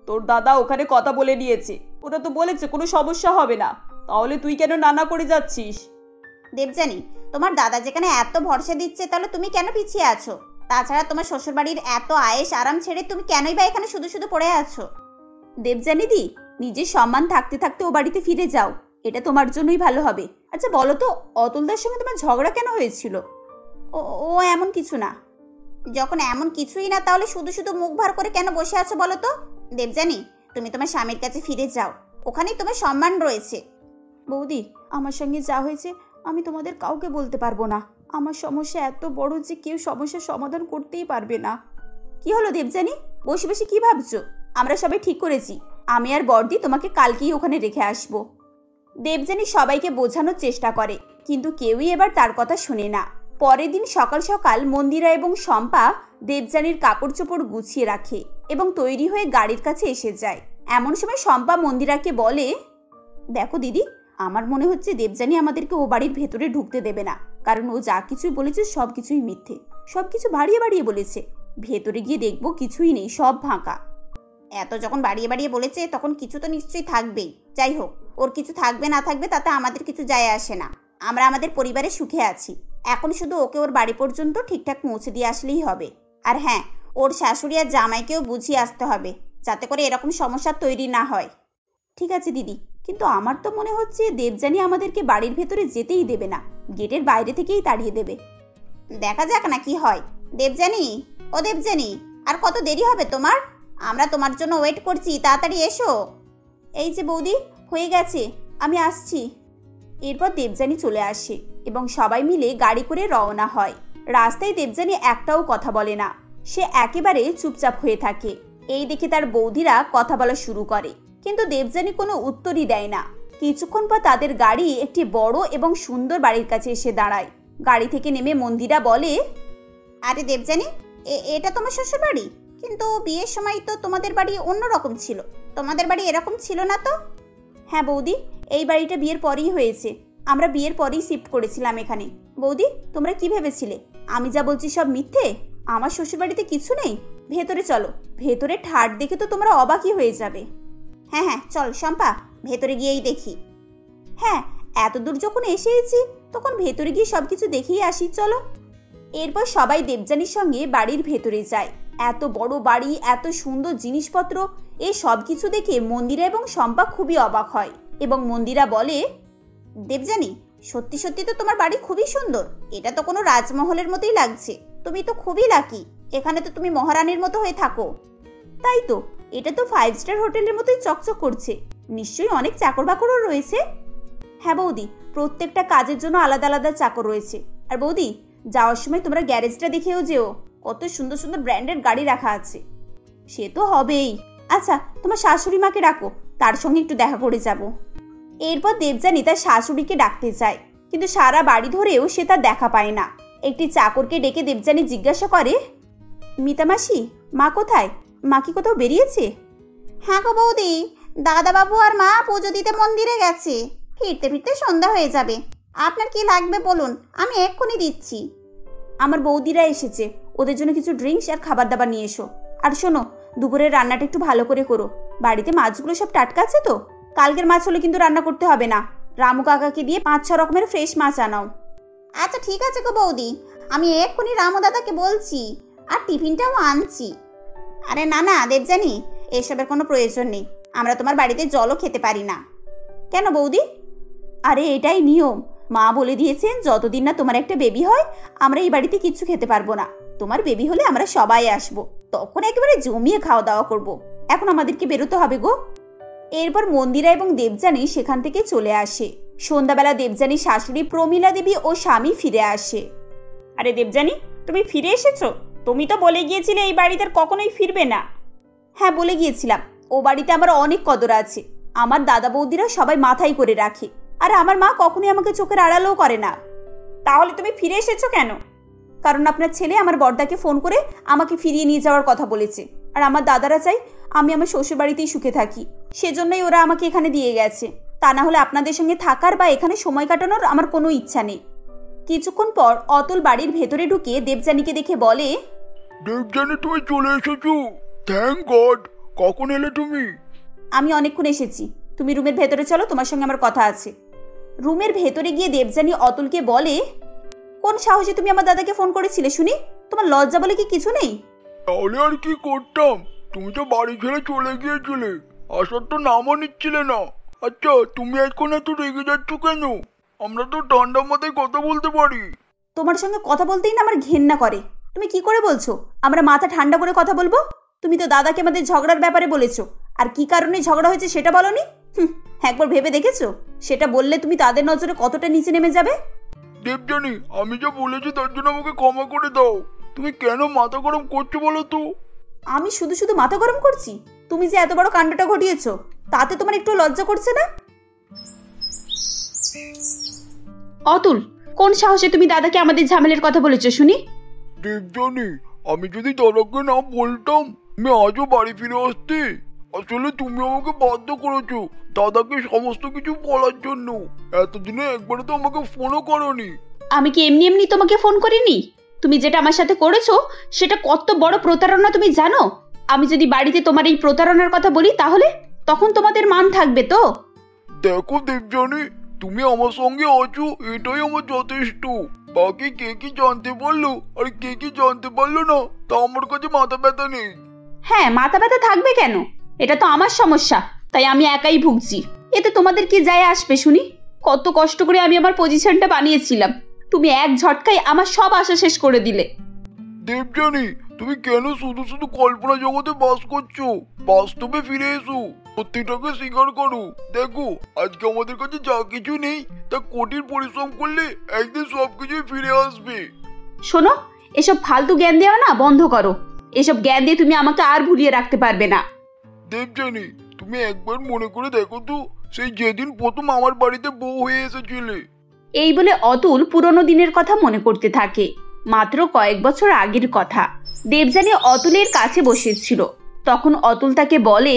তোর দাদা ওখানে কথা বলে নিয়েছে, ওরা তো বলেছে কোনো সমস্যা হবে না। তাহলে তুই কেন নানা করে যাচ্ছিস? দেবযানী, তোমার দাদা যেখানে এত ভরসা দিচ্ছে, তাহলে তুমি কেন পিছিয়ে আছো? তাছাড়া তোমার শ্বশুরবাড়ির এত আয়েশ আরাম ছেড়ে তুমি কেনই বা এখানে শুধু শুধু পড়ে আছো? দেবযানী দি, নিজের সম্মান থাকতে থাকতে ও বাড়িতে ফিরে যাও, এটা তোমার জন্যই ভালো হবে। আচ্ছা বলো তো, অতুলদার সঙ্গে তোমার ঝগড়া কেন হয়েছিল? ও এমন কিছু না। যখন এমন কিছুই না, তাহলে শুধু শুধু মুখ ভার করে কেন বসে আছো বলো তো? দেবযানী, তুমি তোমার স্বামীর কাছে ফিরে যাও, ওখানেই তোমার সম্মান রয়েছে। বৌদি, আমার সঙ্গে যা হয়েছে আমি তোমাদের কাউকে বলতে পারবো না। আমার সমস্যা এত বড় যে কেউ সমস্যার সমাধান করতেই পারবে না। কি হলো দেবযানী, বসে বসে কি ভাবছো? আমরা সবাই ঠিক করেছি, আমি আর বড়দি তোমাকে কালকেই ওখানে রেখে আসবো। দেবযানী সবাইকে বোঝানোর চেষ্টা করে, কিন্তু কেউই এবার তার কথা শুনে না। পরের দিন সকাল সকাল মন্দিরা এবং শম্পা দেবযানীর কাপড় চোপড় গুছিয়ে রাখে এবং তৈরি হয়ে গাড়ির কাছে এসে যায়। এমন সময় শম্পা মন্দিরাকে বলে, দেখো দিদি, আমার মনে হচ্ছে দেবযানী আমাদেরকে ও বাড়ির ভেতরে ঢুকতে দেবে না, কারণ ও যা কিছুই বলেছে সব কিছুই মিথ্যে, সব কিছু বাড়িয়ে বাড়িয়ে বলেছে। ভেতরে গিয়ে দেখবো কিছুই নেই, সব ফাঁকা। এত যখন বাড়িয়ে বাড়িয়ে বলেছে, তখন কিছু তো নিশ্চয়ই থাকবেই। যাই হোক, ওর কিছু থাকবে না থাকবে তাতে আমাদের কিছু যায় আসে না। আমরা আমাদের পরিবারে সুখে আছি। এখন শুধু ওকে ওর বাড়ি পর্যন্ত ঠিকঠাক পৌঁছে দিয়ে আসলেই হবে। আর হ্যাঁ, ওর শাশুড়ি আর জামাইকেও বুঝিয়ে আসতে হবে, যাতে করে এরকম সমস্যা তৈরি না হয়। ঠিক আছে দিদি, কিন্তু আমার তো মনে হচ্ছে দেবযানী আমাদেরকে বাড়ির ভেতরে যেতেই দেবে না, গেটের বাইরে থেকেই তাড়িয়ে দেবে। দেখা যাক না কি হয়। দেবযানী, ও দেবযানী, আর কত দেরি হবে তোমার? আমরা তোমার জন্য ওয়েট করছি, তাড়াতাড়ি এসো। এই যে বৌদি, হয়ে গেছে, আমি আসছি। এরপর দেবযানী চলে আসে এবং সবাই মিলে গাড়ি করে রওনা হয়। রাস্তায় দেবযানী একটাও কথা বলে না, সে একেবারে চুপচাপ হয়ে থাকে। এই দেখে তার বৌদিরা কথা বলা শুরু করে, কিন্তু দেবযানী কোনো উত্তরই দেয় না। কিছুক্ষণ পর তাদের গাড়ি একটি বড় এবং সুন্দর বাড়ির কাছে এসে দাঁড়ায়। গাড়ি থেকে নেমে মন্দিরা বলে, আরে দেবযানী, এটা তোমার শ্বশুর বাড়ি? কিন্তু বিয়ের সময় তো তোমাদের বাড়ি অন্যরকম ছিল, তোমাদের বাড়ি এরকম ছিল না তো? হ্যাঁ বৌদি, এই বাড়িটা বিয়ের পরেই হয়েছে। আমরা বিয়ের পরেই শিফট করেছিলাম এখানে। বৌদি, তোমরা কি ভেবেছিলে আমি যা বলছি সব মিথ্যে? আমার শ্বশুরবাড়িতে কিছু নেই। ভেতরে চলো, ভেতরে ঠাট দেখে তো তোমরা অবাকই হয়ে যাবে। হ্যাঁ হ্যাঁ চল শম্পা, ভেতরে গিয়েই দেখি। হ্যাঁ, এত দূর যখন এসেছি তখন ভেতরে গিয়ে সবকিছু দেখেই আসি, চলো। এরপর সবাই দেবযানীর সঙ্গে বাড়ির ভেতরে যায়। এত বড় বাড়ি, এত সুন্দর জিনিসপত্র, এই সব কিছু দেখে মন্দিরা এবং শম্পা খুবই অবাক হয় এবং মন্দিরা বলে, দেবযানী, সত্যি সত্যি তো তোমার বাড়ি খুবই সুন্দর। এটা তো কোনো রাজমহলের মতোই লাগছে। তুমি তো খুবই লাকি, এখানে তো তুমি মহারানীর মতো হয়ে থাকো। তাই তো, এটা তো 5 স্টার হোটেলের মতোই চকচক করছে। নিশ্চয়ই অনেক চাকর বাকরও রয়েছে। হ্যাঁ বৌদি, প্রত্যেকটা কাজের জন্য আলাদা আলাদা চাকর রয়েছে। আর বৌদি, যাওয়ার সময় তোমরা গ্যারেজটা দেখেও যেও, কত সুন্দর সুন্দর ব্র্যান্ডেড গাড়ি রাখা আছে। সে তো হবেই। আচ্ছা, তোমার শাশুড়ি মাকে ডাকো, তার সঙ্গে একটু দেখা করে যাব। এরপর দেবযানী তার শাশুড়িকে ডাকতে চায়, কিন্তু সারা বাড়ি ধরেও সে তার দেখা পায় না। একটি চাকরকে ডেকে দেবযানী জিজ্ঞাসা করে, মিতামাসি, মা কোথায়? মা কি কোথাও বেরিয়েছে? হ্যাঁ গো বৌদি, দাদাবাবু আর মা পুজো দিতে মন্দিরে গেছে। ফিরতে ফিরতে সন্ধ্যা হয়ে যাবে। আপনার কি লাগবে বলুন, আমি এক্ষুনি দিচ্ছি। আমার বৌদিরা এসেছে, ওদের জন্য কিছু ড্রিঙ্কস আর খাবার দাবার নিয়ে এসো। আর শোনো, দুপুরের রান্নাটা একটু ভালো করে করো। বাড়িতে মাছগুলো সব টাটকা আছে তো? কালকের মাছ হলে কিন্তু রান্না করতে হবে না। রামু কাকাকে দিয়ে 5-6 রকমের ফ্রেশ মাছ আনাও। আচ্ছা ঠিক আছে গো বৌদি, আমি এক্ষুনি রামু দাদাকে বলছি, আর টিফিনটাও আনছি। আরে না না দেবযানী, এসবের কোনো প্রয়োজন নেই। আমরা তোমার বাড়িতে জলও খেতে পারি না। কেন বৌদি? আরে এটাই নিয়ম। মা বলে দিয়েছেন যতদিন না তোমার একটা বেবি হয় আমরা এই বাড়িতে কিচ্ছু খেতে পারবো না। তোমার বেবি হলে আমরা সবাই আসবো, তখন একেবারে জমিয়ে খাওয়া দাওয়া করবো। এখন আমাদেরকে বেরোতে হবে গো। এরপর মন্দিরা এবং দেবযানী সেখান থেকে চলে আসে। সন্ধ্যাবেলা দেবযানীর শাশুড়ি প্রমীলা দেবী ও স্বামী ফিরে আসে। আরে দেবযানী, তুমি ফিরে এসেছো? তুমি তো বলে গিয়েছিলে এই বাড়িতে আর কখনোই ফিরবে না। হ্যাঁ বলে গিয়েছিলাম, ও বাড়িতে আমার অনেক কদর আছে। আমার দাদা বৌদিরা সবাই মাথায় করে রাখে, আর আমার মা কখনোই আমাকে চোখের আড়ালও করে না। তাহলে তুমি ফিরে এসেছো কেন? কারণ আপনার ছেলে আমার বড়দাকে ফোন করে আমাকে ফিরিয়ে নিয়ে যাওয়ার কথা বলেছে, আর আমার দাদারা চাই আমি আমার শ্বশুর বাড়িতেই সুখে থাকি। সেজন্যই ওরা আমাকে এখানে দিয়ে গেছে। তা না হলে আপনাদের সঙ্গে থাকার বা এখানে সময় কাটানোর আমার কোনো ইচ্ছা নেই। কিছুক্ষণ পর অতুল বাড়ির ভেতরে ঢুকে দেবযানীকে দেখে বলে, দেবযানী, তুমি চলে এসেছো? Thank god. কখন এলে তুমি? আমি অনেকক্ষণ এসেছি। তুমি রুমের ভেতরে চলো, তোমার সঙ্গে আমার কথা আছে। রুমের ভেতরে গিয়ে দেবযানী অতুলকে বলে, কোন সাহসে তুমি আমার দাদাকে ফোন করেছিলে শুনি? তোমার লজ্জা বলে কি কিছু নেই? তাহলে আর কি করতাম, তুমি তো বাড়ি ছেড়ে চলে গিয়েছিলে, আসার তো নামও নিচ্ছিলে না। আচ্ছা, তুমি এখন এত রেগে যাচ্ছ কেন? আমরা তো ঠান্ডা মাথায় কথা বলতে পারি। তোমার সঙ্গে কথা বলতেই না আমার ঘেন্না করে। তুমি কি করে বলছো আমরা মাথা ঠান্ডা করে কথা বলবো? তুমি তো দাদাকে আমাদের ঝগড়ার ব্যাপারে বলেছো, আর কি কারণে ঝগড়া হয়েছে সেটা বলনি। একবার ভেবে দেখেছো? সেটা বললে তুমি তাদের নজরে কতটা নিচে নেমে যাবে। দেবযানী, আমি যা বলেছি তার জন্য আমাকে ক্ষমা করে দাও। তুমি কেন মাথা গরম করছো বলো তো? আমি শুধু শুধু মাথা গরম করছি? তুমি যে এত বড় কাণ্ডটা ঘটিয়েছো তাতে তোমার একটু লজ্জা করছে না? অতুল, কোন সাহসে তুমি দাদাকে আমাদের ঝামেলার কথা বলেছো শুনি? দেবযানী, আমি যদি দাদাকে না বলতাম আমি আজও বাড়ি ফিরে আসতে। আসলে তুমি আমাকে বাধ্য করেছো দাদাকে সমস্ত কিছু বলার জন্য। এতদিনে একবারে তো আমাকে ফোনও করোনি। আমি কি এমনি এমনি তোমাকে ফোন করিনি? তুমি যেটা আমার সাথে করেছো সেটা কত বড় প্রতারণা তুমি জানো? আমি যদি বাড়িতে তোমার এই প্রতারণার কথা বলি তাহলে তখন তোমাদের মান থাকবে তো? দেখো দেবযানী, তুমি আমার সঙ্গে আছো এটাই আমার যথেষ্ট। বাকি কে কি জানতে পারলো আর কে কি জানতে পারলো না তা আমার কাছে মাথা ব্যথা নেই। হ্যাঁ, মাথা ব্যথা থাকবে কেন? এটা তো আমার সমস্যা, তাই আমি একাই ভুগছি। এতে তোমাদের কি যায় আসবে শুনি? কত কষ্ট করে আমি আমার পজিশনটা বানিয়েছিলাম, তুমি এক ঝটকায় আমার সব আশা শেষ করে দিলে। দেবযানী, তুমি কেন শুধু শুধু কল্পনা জগতে বাস করছো? বাস্তবে ফিরে এসো, সত্যিটাকে স্বীকার করো। দেখো, আজকে আমাদের কাছে যা কিছু নেই তা কঠিন পরিশ্রম করলে একদিন সবকিছুই ফিরে আসবে। শোনো, এসব ফালতু জ্ঞান দেওয়া না বন্ধ করো। এসব জ্ঞান দিয়ে তুমি আমাকে আর ভুলিয়ে রাখতে পারবে না। দেবযানী, তুমি একবার মনে করে দেখো তো, সেই যেদিন প্রথম আমার বাড়িতে বউ হয়ে এসেছিলে। এই বলে অতুল পুরনো দিনের কথা মনে করতে থাকে। মাত্র কয়েক বছর আগের কথা। দেবযানী অতুলের কাছে বসেছিল। তখন অতুল তাকে বলে,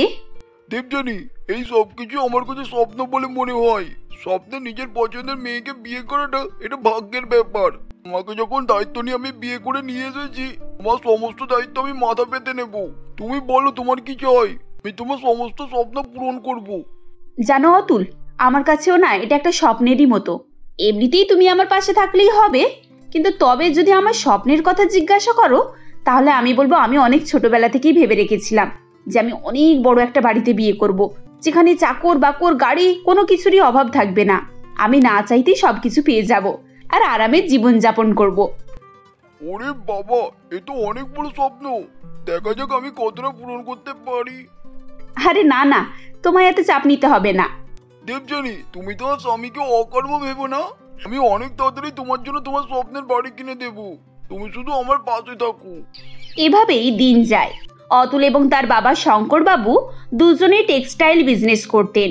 দেবজানি, এই সব কিছু আমার কাছে স্বপ্ন বলে মনে হয়। স্বপ্নে নিজের পছন্দের মেয়েকে বিয়ে করাটা এটা ভাগ্যের ব্যাপার। আমাকে যখন দায়িত্ব নিয়ে আমি বিয়ে করে নিয়ে এসেছি, আমার সমস্ত দায়িত্ব আমি মাথা পেতে নেব। তুমি বলো তোমার কি চাই, আমি তোমার সমস্ত স্বপ্ন পূরণ করব। জানো অতুল, আমার কাছেও না এটা একটা স্বপ্নেরই মতো। এমনিতেই তুমি আমার পাশে থাকলেই হবে, কিন্তু তবে যদি আমার স্বপ্নের কথা জিজ্ঞাসা করো, তাহলে আমি বলবো আমি অনেক ছোটবেলা থেকেই ভেবে রেখেছিলাম যে আমি অনেক বড় একটা বাড়িতে বিয়ে করব, যেখানে চাকর বাকর গাড়ি কোনো কিছুরই অভাব থাকবে না। আমি না চাইতেই সবকিছু পেয়ে যাব আর আরামের জীবনযাপন করব। ওরে বাবা, এ তো অনেক বড় স্বপ্ন। দেখা যাক আমি কতটা পূরণ করতে পারি। আরে না না, তোমায় এত চাপ নিতে হবে না। দেবজানি, তুমি তো স্বামীকে অকর্ম ভেবো না। আমি অনেক তাড়াতাড়ি তোমার জন্য তোমার স্বপ্নের বাড়ি কিনে দেব। তুমি শুধু আমার পাশে থাকো। এভাবেই দিন যায়। অতুল এবং তার বাবা শঙ্কর বাবু দুজনেই টেক্সটাইল বিজনেস করতেন।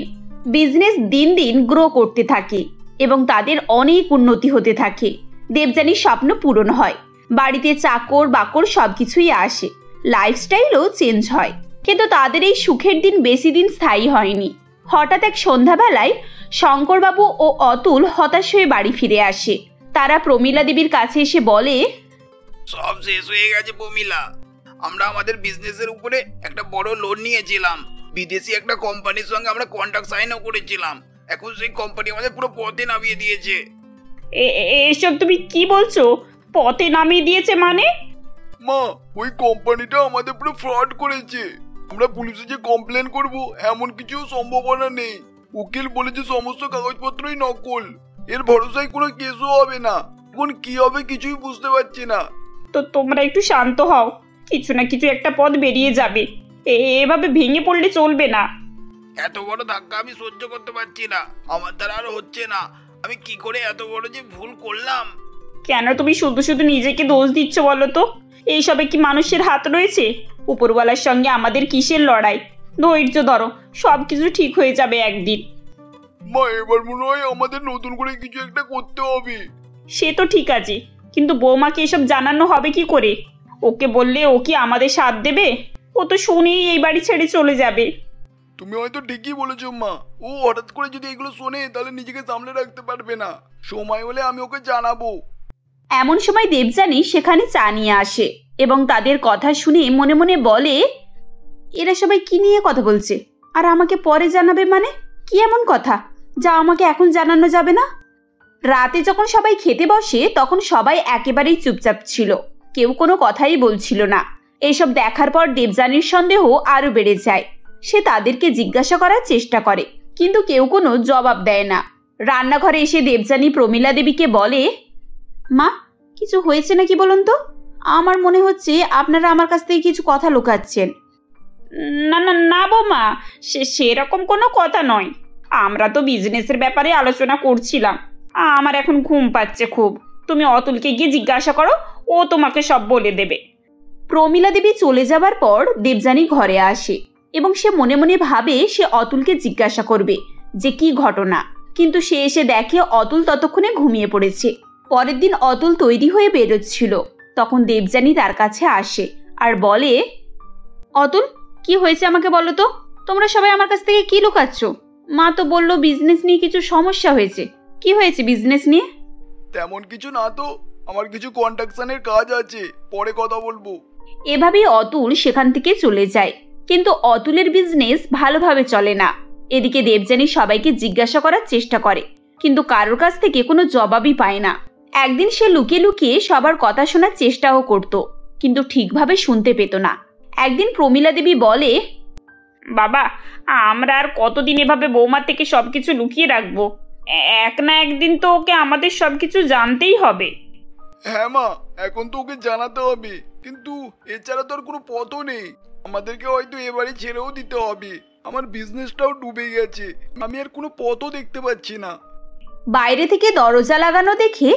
বিজনেস দিন দিন গ্রো করতে থাকে এবং তাদের অনেক উন্নতি হতে থাকে। দেবযানীর স্বপ্ন পূরণ হয়, বাড়িতে চাকর বাকর সবকিছুই আসে, লাইফস্টাইলও চেঞ্জ হয়। কিন্তু তাদের এই সুখের দিন বেশি দিন স্থায়ী হয়নি। হঠাৎ এক সন্ধ্যাবেলায় শঙ্করবাবু ও অতুল হতাশ হয়ে বাড়ি ফিরে আসে। তারা প্রমীলা দেবীর কাছে এসে বলে, সব শেষ হয়ে গেছে প্রমিলা। আমরা আমাদের বিজনেসের উপরে একটা বড় লোন নিয়েছিলাম। বিদেশি একটা কোম্পানির সঙ্গে আমরা কন্ট্রাক্ট সাইনও করেছিলাম। এখন সেই কোম্পানি আমাদের পুরো পথে নামিয়ে দিয়েছে। এসব তুমি কি বলছো? পথে নামিয়ে দিয়েছে মানে? মা, ওই কোম্পানিটা আমাদের পুরো ফ্রড করেছে। আমরা পুলিশে যে কমপ্লেন করব এমন কিছু সম্ভাবনা নেই। উকিল বলেছে সমস্ত কাগজপত্রই নকল, এর ভরসায় কোনো কেসও হবে না। এখন কি হবে কিছুই বুঝতে পারছি না। তো তোমরা একটু শান্ত হও, কিছু না কিছু একটা পথ বেরিয়ে যাবে। এভাবে ভেঙে পড়লে চলবে না। এত বড় ধাক্কা আমি সহ্য করতে পারছি না, আমার দ্বারা আর হচ্ছে না। আমি কি করে এত বড় যে ভুল করলাম? কেন তুমি শুধু শুধু নিজেকে দোষ দিচ্ছ বলো তো? এইসবে কি মানুষের হাত রয়েছে? উপরওয়ালার সঙ্গে আমাদের কিসের লড়াই? ধৈর্য ধরো, সব কিছু ঠিক হয়ে যাবে একদিন। মা, এবার মনে হয় আমাদের নতুন করে কিছু একটা করতে হবে। সে তো ঠিক আছে, কিন্তু বৌমাকে এসব জানানো হবে কি করে? ওকে বললে ও কি আমাদের সাথ দেবে? ও তো শুনেই এই বাড়ি ছেড়ে চলে যাবে। তুমি হয়তো ঠিকই বলেছো মা। ও হঠাৎ করে যদি এগুলো শোনে তাহলে নিজেকে সামলে রাখতে পারবে না। সময় হলে আমি ওকে জানাবো। এমন সময় দেবযানী সেখানে চা নিয়ে আসে এবং তাদের কথা শুনে মনে মনে বলে, এরা সবাই কি নিয়ে কথা বলছে আর আমাকে পরে জানাবে মানে? কি এমন কথা যা আমাকে এখন জানানো যাবে না? রাতে যখন সবাই খেতে বসে তখন সবাই একেবারেই চুপচাপ ছিল, কেউ কোনো কথাই বলছিল না। এইসব দেখার পর দেবযানীর সন্দেহ আরো বেড়ে যায়। সে তাদেরকে জিজ্ঞাসা করার চেষ্টা করে, কিন্তু কেউ কোনো জবাব দেয় না। রান্নাঘরে এসে দেবযানী প্রমীলা দেবীকে বলে, মা, কিছু হয়েছে নাকি বলুন তো? আমার মনে হচ্ছে আপনারা আমার কাছ থেকে কিছু কথা লুকাচ্ছেন। না না না বৌমা, সেরকম কোনো কথা নয়। আমরা তো বিজনেসের ব্যাপারে আলোচনা করছিলাম। আমার এখন ঘুম পাচ্ছে খুব। তুমি অতুলকে গিয়ে জিজ্ঞাসা করো, ও তোমাকে সব বলে দেবে। প্রমীলা দেবী চলে যাবার পর দেবযানী ঘরে আসে এবং সে মনে মনে ভাবে সে অতুলকে জিজ্ঞাসা করবে যে কি ঘটনা, কিন্তু সে এসে দেখে অতুল ততক্ষণে ঘুমিয়ে পড়েছে। পরের দিন অতুল তৈরি হয়ে বেরোচ্ছিল, তখন দেবযানী তার কাছে আসে আর বলে, অতুল, কি হয়েছে আমাকে বলো তো? তোমরা সবাই আমার কাছ থেকে কি লুকাচ্ছ? মা তো বললো বিজনেস নিয়ে কিছু সমস্যা হয়েছে। কি হয়েছে বিজনেস নিয়ে? তেমন কিছু না তো, আমার কিছু কন্ট্রাকশনের কাজ আছে, পরে কথা বলবো। এভাবেই অতুল সেখান থেকে চলে যায়, কিন্তু অতুলের বিজনেস ভালোভাবে চলে না। এদিকে দেবযানী সবাইকে জিজ্ঞাসা করার চেষ্টা করে, কিন্তু কারোর কাছ থেকে কোনো জবাবই পায় না। একদিন সে লুকিয়ে লুকিয়ে সবার কথা শোনার চেষ্টাও করত, কিন্তু ঠিকভাবে শুনতে পেত না। একদিন প্রমীলা দেবী বলে, বাবা, আমরা আর কতদিন এভাবে বৌমার থেকে সবকিছু লুকিয়ে রাখবো? এক না একদিন তো ওকে আমাদের সবকিছু জানতেই হবে। হ্যাঁ মা, এখন তো ওকে জানাতে হবে, কিন্তু এছাড়া তো আর কোনো পথও নেই। আমাদেরকে হয়তো এবারে ছেড়েও দিতে হবে। আমার বিজনেসটাও ডুবে গেছে, আমি আর কোনো পথও দেখতে পাচ্ছি না। বাইরে থেকে দরজা লাগানো দেখে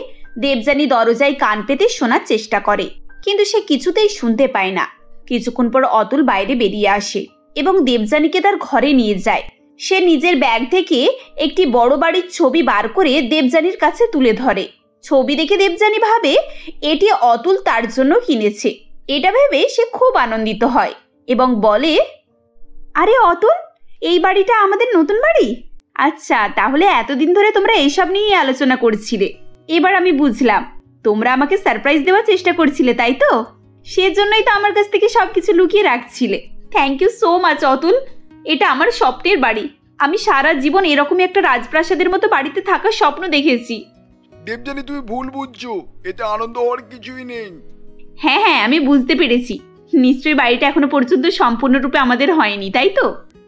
দেবযানী দরজায় কান পেতে শোনার চেষ্টা করে, কিন্তু সে কিছুতেই শুনতে পায় না। কিছুক্ষণ পর অতুল বাইরে বেরিয়ে আসে এবং দেবযানীকে তার ঘরে নিয়ে যায়। সে নিজের ব্যাগ থেকে একটি বড় বাড়ির ছবি বার করে দেবযানীর কাছে তুলে ধরে। ছবি দেখে দেবযানী ভাবে এটি অতুল তার জন্য কিনেছে। এটা ভেবে সে খুব আনন্দিত হয় এবং বলে, আরে অতুল, এই বাড়িটা আমাদের নতুন বাড়ি? আচ্ছা, তাহলে এতদিন ধরে তোমরা এইসব নিয়েই আলোচনা করছিলে। এবার আমি বুঝলাম, তোমরা আমাকে সারপ্রাইজ দেওয়ার চেষ্টা করছিলে, তাই তো? সেজন্যই তো আমার কাছ থেকে সবকিছু লুকিয়ে রাখছিলে। Thank you so much Atul. এটা আমার স্বপ্নের বাড়ি। আমি সারা জীবন এরকমই একটা রাজপ্রাসাদের মতো বাড়িতে থাকার স্বপ্ন দেখেছি। দেবযানী, তুমি ভুল বুঝছো, এতে আনন্দ হওয়ার কিছুই নেই। হ্যাঁ হ্যাঁ, আমি বুঝতে পেরেছি। নিশ্চয়ই বাড়িটা এখনো পর্যন্ত সম্পূর্ণরূপে আমাদের হয়নি, তাই তো?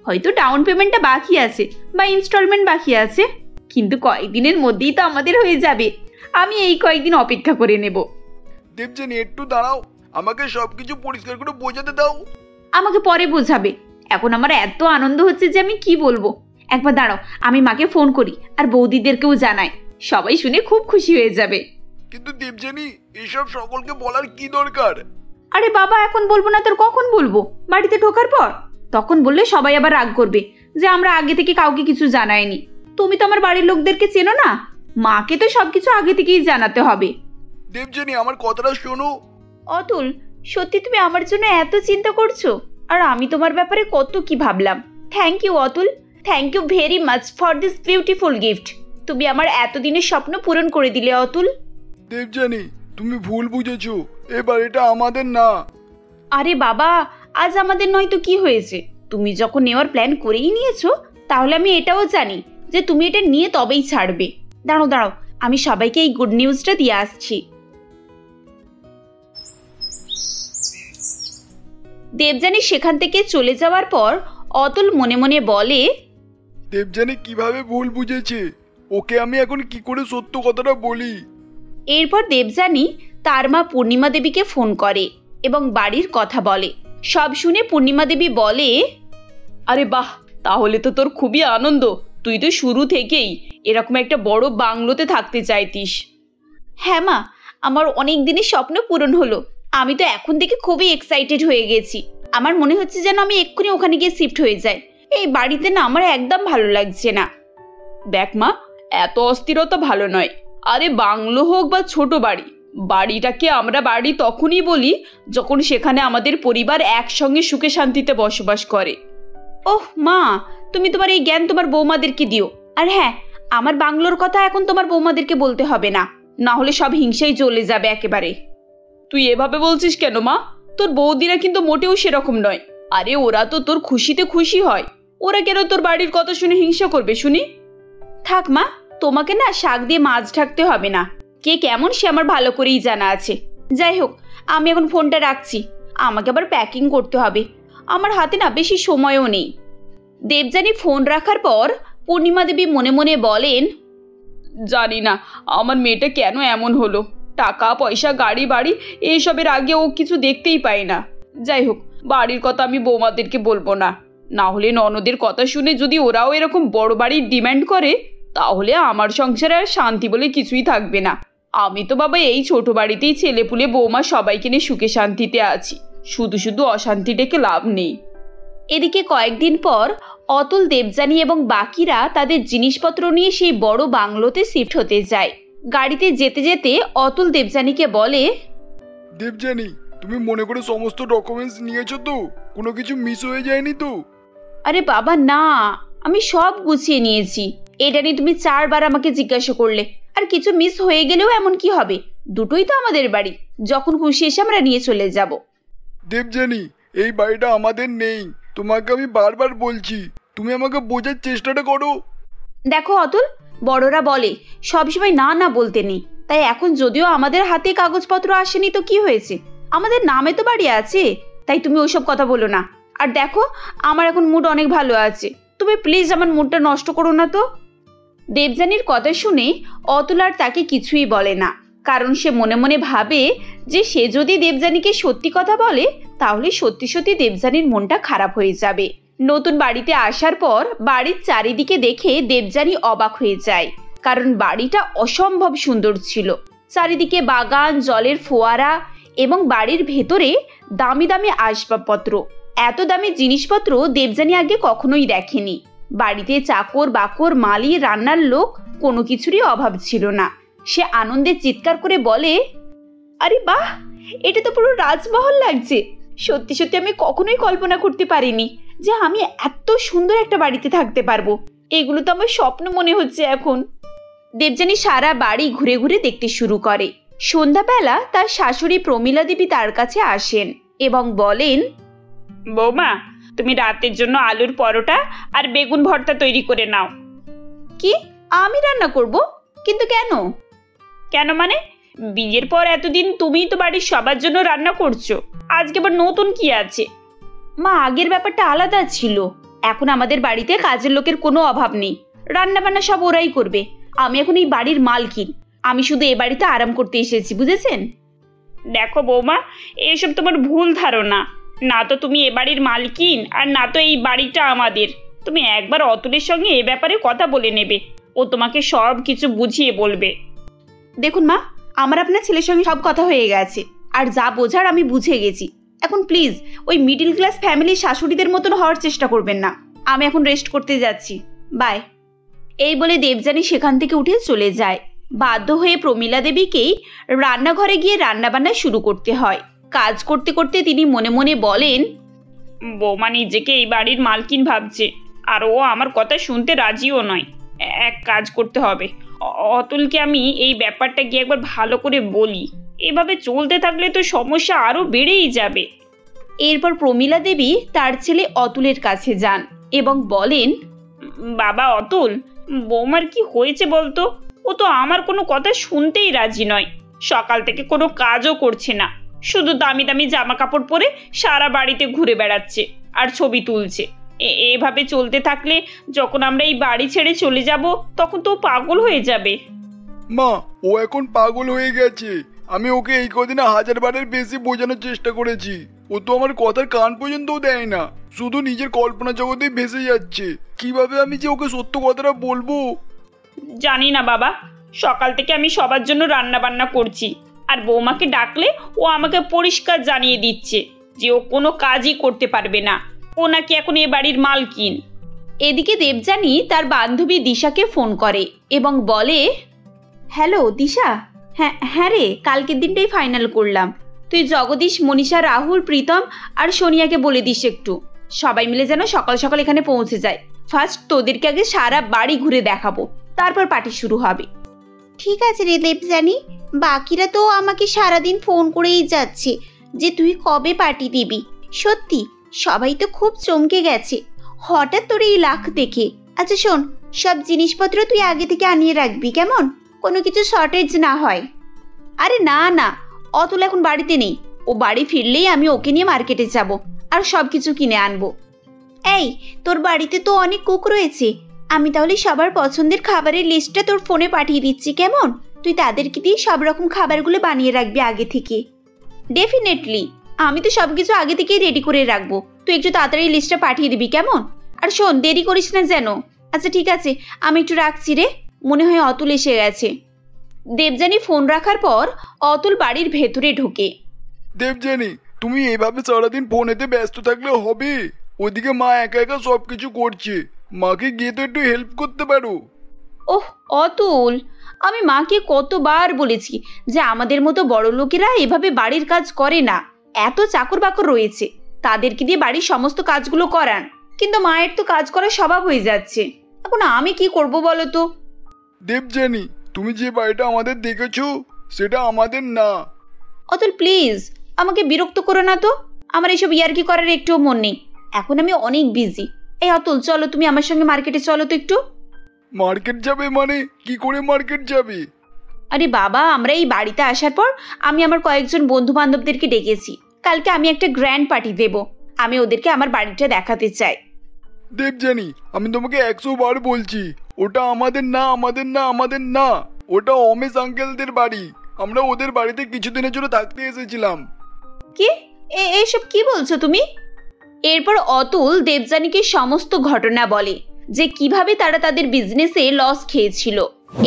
হয়তো ডাউন পেমেন্টটা বাকি আছে বা ইনস্টলমেন্ট বাকি আছে, কিন্তু কয়েকদিনের মধ্যেই তো আমাদের হয়ে যাবে। আমি এই কয়েকদিন অপেক্ষা করে নেব। দেবযানী, একটু দাঁড়াও, আমাকে সবকিছু পরিষ্কার করে বোঝাতে দাও। আমাকে পরে বোঝাবে। এখন আমার এত আনন্দ হচ্ছে যে আমি কি বলবো। একবার দাঁড়াও, আমি মাকে ফোন করি আর বৌদিদেরকেও জানাই। সবাই শুনে খুব খুশি হয়ে যাবে। কিন্তু দেবযানী, এসব সকলকে বলার কি দরকার? আরে বাবা, এখন বলবো না তোর কখন বলবো? বাড়িতে ঢোকার পর। তখন বললে সবাই আবার রাগ করবে যে আমরা আগে থেকে কাউকে কিছু জানাইনি। তুমি তো আমার বাড়ির লোকদেরকে চেনো না, মাকে তো সবকিছু আগে থেকেই জানাতে হবে। দেবযানী, আমার কথাটা শোনো। অতুল, সত্যি তুমি আমার জন্য এত চিন্তা করছো? আর আমি তোমার ব্যাপারে কত কি ভাবলাম। Thank you Atul, thank you very much for this beautiful gift. তুমি আমার এতদিনের স্বপ্ন পূরণ করে দিলে অতুল। দেবযানী, তুমি ভুল বুঝেছো, এবার এটা আমাদের না। আরে বাবা, আজ আমাদের নয় তো কি হয়েছে? তুমি যখন নেওয়ার প্ল্যান করেই নিয়েছো, তাহলে আমি এটাও জানি যে তুমি এটা নিয়ে তবেই ছাড়বে। দাঁড়াও দাঁড়াও, আমি সবাইকে এই গুড নিউজটা দিয়ে আসছি। দেবযানী সেখান থেকে চলে যাওয়ার পর অতুল মনে মনে বলে, দেবযানী কিভাবে ভুল বুঝেছে, ওকে আমি এখন কি করে সত্য কথাটা বলি? এরপর দেবযানী তার মা পূর্ণিমা দেবীকে ফোন করে এবং বাড়ির কথা বলে। সব শুনে পূর্ণিমা দেবী বলে, আরে বাহ, তাহলে তো তোর খুবই আনন্দ। তুই তো শুরু থেকেই এরকম একটা বড় বাংলোতে থাকতে চাইতিস। হ্যাঁ মা, আমার অনেক দিনের স্বপ্ন পূরণ হলো। আমি তো এখন থেকে খুবই এক্সাইটেড হয়ে গেছি। আমার মনে হচ্ছে যেন আমি এক্ষুনি ওখানে গিয়ে শিফট হয়ে যাই। এই বাড়িতে না আমার একদম ভালো লাগছে না। দেখ মা, এত অস্থিরতা ভালো নয়। আরে বাংলো হোক বা ছোট বাড়ি, বাড়িটাকে আমরা বাড়ি তখনই বলি যখন সেখানে আমাদের পরিবার একসঙ্গে সুখে শান্তিতে বসবাস করে। ওহ মা, তুমি তোমার এই জ্ঞান তোমার বৌমাদেরকে দিও। আর হ্যাঁ, আমার বাংলোর কথা এখন তোমার বৌমাদেরকে বলতে হবে না, না হলে সব হিংসাই চলে যাবে একেবারে। তুই এভাবে বলছিস কেন মা? তোর বৌদিরা কিন্তু মোটেও সেরকম নয়। আরে ওরা তো তোর খুশিতে খুশি হয়। ওরা কেন তোর বাড়ির কথা শুনে হিংসা করবে শুনি? থাক মা, তোমাকে না শাক দিয়ে মাছ ঢাকতে হবে না। কে কেমন সে আমার ভালো করেই জানা আছে। যাই হোক, আমি এখন ফোনটা রাখছি। আমাকে আবার প্যাকিং করতে হবে। আমার হাতে না বেশি সময়ও নেই। দেবযানী ফোন রাখার পর পূর্ণিমা দেবী মনে মনে বলেন, জানি না আমার মেয়েটা কেন এমন হলো। টাকা পয়সা গাড়ি বাড়ি এইসবের আগে ও কিছু দেখতেই পাই না। যাই হোক, বাড়ির কথা আমি বৌমাদেরকে বলবো না। না হলে ননদের কথা শুনে যদি ওরাও এরকম বড় বাড়ির ডিমান্ড করে, তাহলে আমার সংসারে আর শান্তি বলে কিছুই থাকবে না। আমি তো বাবা এই ছোট বাড়িতেই ছেলেপুলে বৌমা সবাইকে নিয়ে সুখে শান্তিতে আছি। শুধু শুধু অশান্তি ডেকে লাভ নেই। এদিকে কয়েকদিন পর অতুল, দেবযানী এবং বাকিরা তাদের জিনিসপত্র নিয়ে সেই বড় বাংলোতে শিফট হতে যায়। গাড়িতে যেতে যেতে অতুল দেবযানীকে বলে, দেবযানী, তুমি মনে করে সমস্ত ডকুমেন্টস নিয়েছো তো? কোনো কিছু মিস হয়ে যায়নি তো? আরে বাবা না, আমি সব গুছিয়ে নিয়েছি। এটা নিয়ে তুমি 4 বার আমাকে জিজ্ঞাসা করলে। আর কিছু মিস হয়ে গেলেও এমন কি হবে? দুটোই তো আমাদের বাড়ি, যখন খুশি এসে আমরা নিয়ে চলে যাব। দেবযানী, এই বাড়িটা আমাদের নেই। তোমাকে আমি বারবার বলছি, তুমি আমাকে বোঝার চেষ্টাটা করো। দেখো অতুল, বড়রা বলে সবসময় না না বলতে নেই। তাই এখন যদিও আমাদের হাতে কাগজপত্র আসেনি তো কি হয়েছে? আমাদের নামে তো বাড়ি আছে। তাই তুমি ওইসব কথা বলো না। আর দেখো, আমার এখন মুড অনেক ভালো আছে। তুমি প্লিজ আমার মুডটা নষ্ট করো না তো। দেবযানীর কথা শুনে অতুল আর তাকে কিছুই বলে না, কারণ সে মনে মনে ভাবে যে সে যদি দেবযানীকে সত্যি কথা বলে, তাহলে সত্যি সত্যি দেবযানীর মনটা খারাপ হয়ে যাবে। নতুন বাড়িতে আসার পর বাড়ির চারিদিকে দেখে দেবযানী অবাক হয়ে যায়, কারণ বাড়িটা অসম্ভব সুন্দর ছিল। চারিদিকে বাগান, জলের ফোয়ারা এবং বাড়ির ভেতরে দামি দামি আসবাবপত্র। এত দামি জিনিসপত্র দেবযানী আগে কখনোই দেখেনি। বাড়িতে চাকর বাকর, মালি, রান্নার লোক, কোনো কিছুরই অভাব ছিল না। সে আনন্দে চিৎকার করে বলে, আরে বাহ, এটা তো পুরো রাজমহল লাগছে। সত্যি সত্যি আমি কখনোই কল্পনা করতে পারিনি যে আমি এত সুন্দর একটা বাড়িতে থাকতে পারবো। এগুলো তো আমার স্বপ্ন মনে হচ্ছে এখন। দেবযানী সারা বাড়ি ঘুরে ঘুরে দেখতে শুরু করে। সন্ধ্যাবেলা তার শাশুড়ি প্রমীলা দেবী তার কাছে আসেন এবং বলেন, বৌমা, তুমি রাতের জন্য আলুর পরোটা আর বেগুন ভর্তা তৈরি করে নাও। কি, আমি রান্না করব? কিন্তু কেন? কেন মানে, বিয়ের পর এতদিন তুমিই তো বাড়ির সবার জন্য রান্না করছো, আজকে আবার নতুন কি আছে? মা, আগের ব্যাপারটা আলাদা ছিল। এখন আমাদের বাড়িতে কাজের লোকের কোনো অভাব নেই, রান্না বান্না সব ওরাই করবে। আমি এখন এই বাড়ির মালকিন, আমি শুধু এ বাড়িতে আরাম করতে এসেছি, বুঝেছেন? দেখো বৌমা, এসব তোমার ভুল ধারণা। না তো তুমি এ বাড়ির মালকিন, আর না তো এই বাড়িটা আমাদের। তুমি একবার অতুলের সঙ্গে এ ব্যাপারে কথা বলে নেবে, ও তোমাকে সব কিছু বুঝিয়ে বলবে। দেখুন মা, আমার আপনার ছেলের সঙ্গে সব কথা হয়ে গেছে, আর যা বোঝার আমি বুঝে গেছি। এখন প্লিজ ওই মিডল ক্লাস ফ্যামিলির শাশুড়িদের মতন হওয়ার চেষ্টা করবেন না। আমি এখন রেস্ট করতে যাচ্ছি, বাই। এই বলে দেবযানী সেখান থেকে উঠে চলে যায়। বাধ্য হয়ে প্রমীলা দেবীকেই রান্নাঘরে গিয়ে রান্নাবান্না শুরু করতে হয়। কাজ করতে করতে তিনি মনে মনে বলেন, বৌমা নিজেকে এই বাড়ির মালকিন ভাবছে, আর ও আমার কথা শুনতে রাজিও নয়। এক কাজ করতে হবে, অতুলকে আমি এই ব্যাপারটা গিয়ে একবার ভালো করে বলি। এভাবে চলতে থাকলে তো সমস্যা আরো বেড়েই যাবে। এরপর প্রমীলা দেবী তার ছেলে অতুলের কাছে যান এবং বলেন, বাবা অতুল, বৌমার কি হয়েছে বলতো? ও তো আমার কোনো কথা শুনতেই রাজি নয়। সকাল থেকে কোনো কাজও করছে না, শুধু দামি দামি জামা কাপড় পরে সারা বাড়িতে ঘুরে বেড়াচ্ছে আর ছবি তুলছে। এভাবে চলতে থাকলে যখন আমরা এই বাড়ি ছেড়ে চলে যাব, তখন তো পাগল হয়ে যাবে। মা, ও এখন পাগল হয়ে গেছে। আমি ওকে এই কদিনে 1000 বারের বেশি বোঝানোর চেষ্টা করেছি। ও তো আমার কথার কান পর্যন্তও দেয় না, শুধু নিজের কল্পনা জগতেই ভেসে যাচ্ছে। কিভাবে আমি যে ওকে সত্য কথাটা বলবো? জানি না বাবা, সকাল থেকে আমি সবার জন্য রান্না বান্না করছি, আর বৌমাকে ডাকলে ও আমাকে পরিষ্কার জানিয়ে দিচ্ছে যে ও কোনো কাজই করতে পারবে না, ও নাকি এখন এ বাড়ির মালকিন। এদিকে দেবযানী তার বান্ধবী দিশাকে ফোন করে এবং বলে, হ্যালো দিশা, হ্যাঁ রে, কালকের দিনটাই ফাইনাল করলাম। তুই জগদীশ, মনীষা, রাহুল, প্রীতম আর সোনিয়াকে বলে দিস একটু, সবাই মিলে যেন সকাল সকাল এখানে পৌঁছে যায়। ফার্স্ট তোদেরকে আগে সারা বাড়ি ঘুরে দেখাবো, তারপর পার্টি শুরু হবে। ঠিক আছে রে দেবযানী, বাকিরা তো আমাকে সারাদিন ফোন করেই যাচ্ছে যে তুই কবে পার্টি দিবি। সত্যি সবাই তো খুব চমকে গেছে হঠাৎ তোর এই লাখ দেখে। আচ্ছা শোন, সব জিনিসপত্র তুই আগে থেকে আনিয়ে রাখবি, কেমন? কোনো কিছু শর্টেজ না হয়। আরে না না, অতুল এখন বাড়িতে নেই। ও বাড়ি ফিরলেই আমি ওকে নিয়ে মার্কেটে যাব আর সব কিছু কিনে আনবো। এই, তোর বাড়িতে তো অনেক কুক রয়েছে, আমি তাহলে সবার পছন্দের খাবারের লিস্টটা তোর ফোনে পাঠিয়ে দিচ্ছি, কেমন? তুই তাদেরকে দিয়ে সব রকম খাবারগুলো বানিয়ে রাখবি আগে থেকে। ডেফিনেটলি, আমি তো সব কিছু আগে থেকেই রেডি করে রাখবো। তুই একটু তাড়াতাড়ি লিস্টটা পাঠিয়ে দিবি, কেমন? আর শোন, দেরি করিস না যেন। আচ্ছা ঠিক আছে, আমি একটু রাখছি রে, মনে হয় অতুল এসে গেছে। দেবযানী ফোন রাখার পর অতুল বাড়ির ভেতরে ঢোকে। দেবযানী, তুমি এভাবে সারাদিন ফোনেতে ব্যস্ত থাকলে হবে? ওদিকে মা একা একা সবকিছু করছে, মাকে গিয়ে তো একটু হেল্প করতে পারো। ওহ অতুল, আমি মাকে কতবার বলেছি যে আমাদের মতো বড় লোকেরা এভাবে বাড়ির কাজ করে না। এত চাকর বাকর রয়েছে, তাদেরকে দিয়ে বাড়ির সমস্ত কাজগুলো করান, কিন্তু মায়ের তো কাজ করার স্বভাব হয়ে যাচ্ছে। এখন আমি কি করব বলো তো? দেবযানী, তুমি যে বাড়িটা আমাদের দেখেছো সেটা আমাদের না। অতুল প্লিজ, আমাকে বিরক্ত করো না তো। আমার এইসব ইয়ার্কি করার একটুও মন নেই, এখন আমি অনেক বিজি। এই অতুল, চলো তুমি আমার সঙ্গে মার্কেটে চলো তো একটু। মার্কেট যাবে মানে? কি করে মার্কেট যাবে? আরে বাবা, আমরা এই বাড়িতে আসার পর আমি আমার কয়েকজন বন্ধু বান্ধবদেরকে ডেকেছি। কালকে আমি একটা গ্র্যান্ড পার্টি দেব, আমি ওদেরকে আমার বাড়িটা দেখাতে চাই। দেবযানী, আমি তোমাকে 100 বার বলছি, ওটা আমাদের না, আমাদের না, আমাদের না। ওটা অমেশ আঙ্কেলদের বাড়ি। আমরা ওদের বাড়িতে কিছুদিনের জন্য থাকতে এসেছিলাম। কি এসব কি বলছো তুমি? এরপর অতুল দেবযানীকে সমস্ত ঘটনা বলে যে কিভাবে তারা তাদের বিজনেসে লস খেয়েছিল।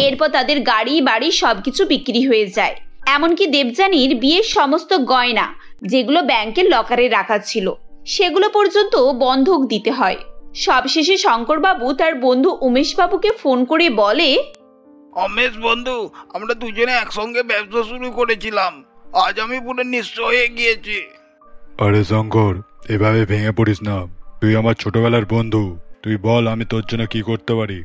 এরপর তাদের গাড়ি বাড়ি সবকিছু বিক্রি হয়ে যায়, এমনকি দেবযানীর বিয়ের সমস্ত গয়না যেগুলো ব্যাংকের লকারে রাখা ছিল সেগুলো পর্যন্ত বন্ধক দিতে হয়। সবশেষে শঙ্করবাবু তার বন্ধু উমেশবাবুকে ফোন করে বলে, অমেশ বন্ধু, আমরা দুজনে একসঙ্গে ব্যবসা শুরু করেছিলাম, আজ আমি পুরো নিঃস্ব হয়ে গিয়েছি। আরে শঙ্কর, এভাবে ভেঙে পড়িস না। তুই আমার ছোটবেলার বন্ধু, তুই বল আমি তোর জন্য কি করতে পারি।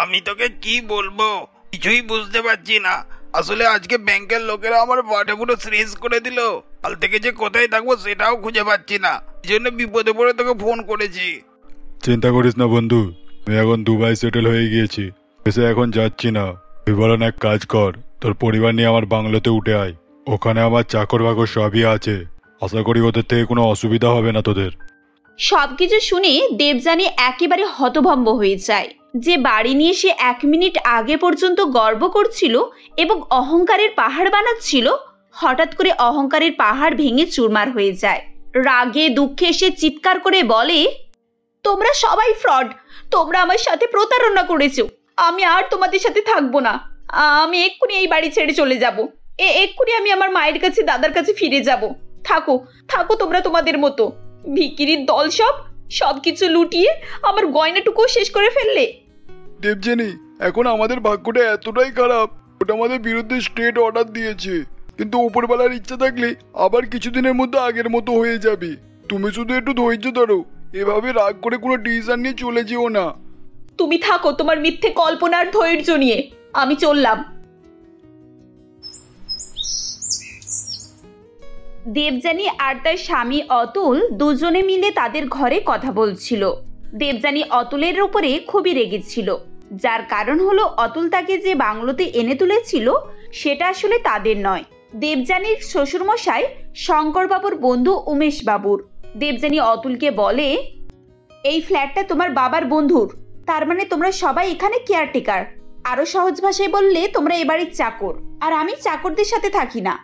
আমি তোকে কি বলবো কিছুই বুঝতে পারছি না। আসলে আজকে ব্যাংকের লোকেরা আমার বাটা পুরো ফ্রিজ করে দিল। কাল থেকে যে কোথায় থাকবো সেটাও খুঁজে পাচ্ছি না, এই জন্য বিপদে পড়ে তোকে ফোন করেছি। চিন্তা করিস না বন্ধু, আমি এখন দুবাই সেটেল হয়ে গিয়েছি, এসে এখন যাচ্ছি না। তুই বলেন এক কাজ কর, তোর পরিবার নিয়ে আমার বাংলোতে উঠে আয়। ওখানে আমার চাকর বাকর সবই আছে, আশা করি ওদের থেকে কোনো অসুবিধা হবে না তোদের। সবকিছু শুনে দেবযানী একেবারে হতভম্ব হয়ে যায়। যে বাড়ি নিয়ে সে 1 মিনিট আগে পর্যন্ত গর্ব করছিল এবং অহংকারের পাহাড় বানাচ্ছিল, হঠাৎ করে অহংকারের পাহাড় ভেঙে চুরমার হয়ে যায়। রাগে দুঃখে সে চিৎকার করে বলে, তোমরা সবাই ফ্রড, তোমরা আমার সাথে প্রতারণা করেছো। আমি আর তোমাদের সাথে থাকবো না। আমি এক্ষুনি এই বাড়ি ছেড়ে চলে যাব। এক্ষুনি আমি আমার মায়ের কাছে দাদার কাছে ফিরে যাব। থাকো থাকো তোমরা তোমাদের মতো। ভিকিরির দল সবকিছু লুটিয়ে আমার গয়নাটুকুও শেষ করে ফেললে। দেবযানী, এখন আমাদের ভাগ্যটা এতটাই খারাপ, ওটা আমাদের বিরুদ্ধে স্টেট অর্ডার দিয়েছে, কিন্তু উপরবেলার ইচ্ছা থাকলে আবার কিছুদিনের মধ্যে আগের মতো হয়ে যাবে। তুমি শুধু একটু ধৈর্য ধরো, এভাবে রাগ করে কোনো ডিসিশন নিয়ে চলে যেও না। তুমি থাকো তোমার মিথ্যে কল্পনার ধৈর্য নিয়ে, আমি চললাম। দেবযানী আর তার স্বামী অতুল দুজনে মিলে তাদের ঘরে কথা বলছিল। দেবযানী অতুলের উপরে খুবই রেগেছিল, যার কারণ হলো অতুল তাকে যে বাংলোতে এনে তুলেছিল সেটা আসলে তাদের নয়, দেবযানীর শ্বশুরমশাই শঙ্করবাবুর বন্ধু উমেশ বাবুর। দেবযানী অতুলকে বলে, এই ফ্ল্যাটটা তোমার বাবার বন্ধুর, তার মানে তোমরা সবাই এখানে কেয়ারটেকার। আরো সহজ ভাষায় বললে তোমরা এ বাড়ির চাকর, আর আমি চাকরদের সাথে থাকি না।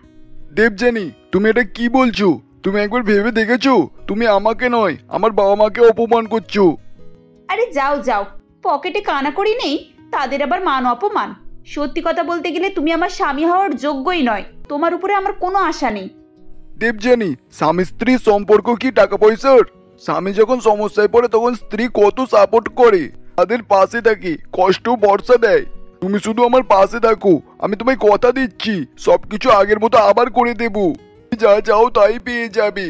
দেবযানী, তুমি এটা কি বলছো? তুমি একবার ভেবে দেখেছো? তুমি আমাকে নয় আমার বাবা মাকে অপমান করছো। আরে যাও যাও, পকেটে কানাকড়ি নেই, তাদের আবার মান অপমান। সত্যি কথা বলতে গেলে তুমি আমার স্বামী হওয়ার যোগ্যই নয়, তোমার উপরে আমার কোনো আশা নেই। দেবযানী, স্বামী স্ত্রীর সম্পর্ক কি টাকা পয়সার? স্বামী যখন সমস্যায় পড়ে তখন স্ত্রী কত সাপোর্ট করে, তাদের পাশে থাকি, কষ্ট ভরসা দেয়। তুমি শুধু আমার পাশে থাকো, আমি তোমায় কথা দিচ্ছি সবকিছু আগের মতো আবার করে দেব। যা চাও তাই পেয়ে যাবে।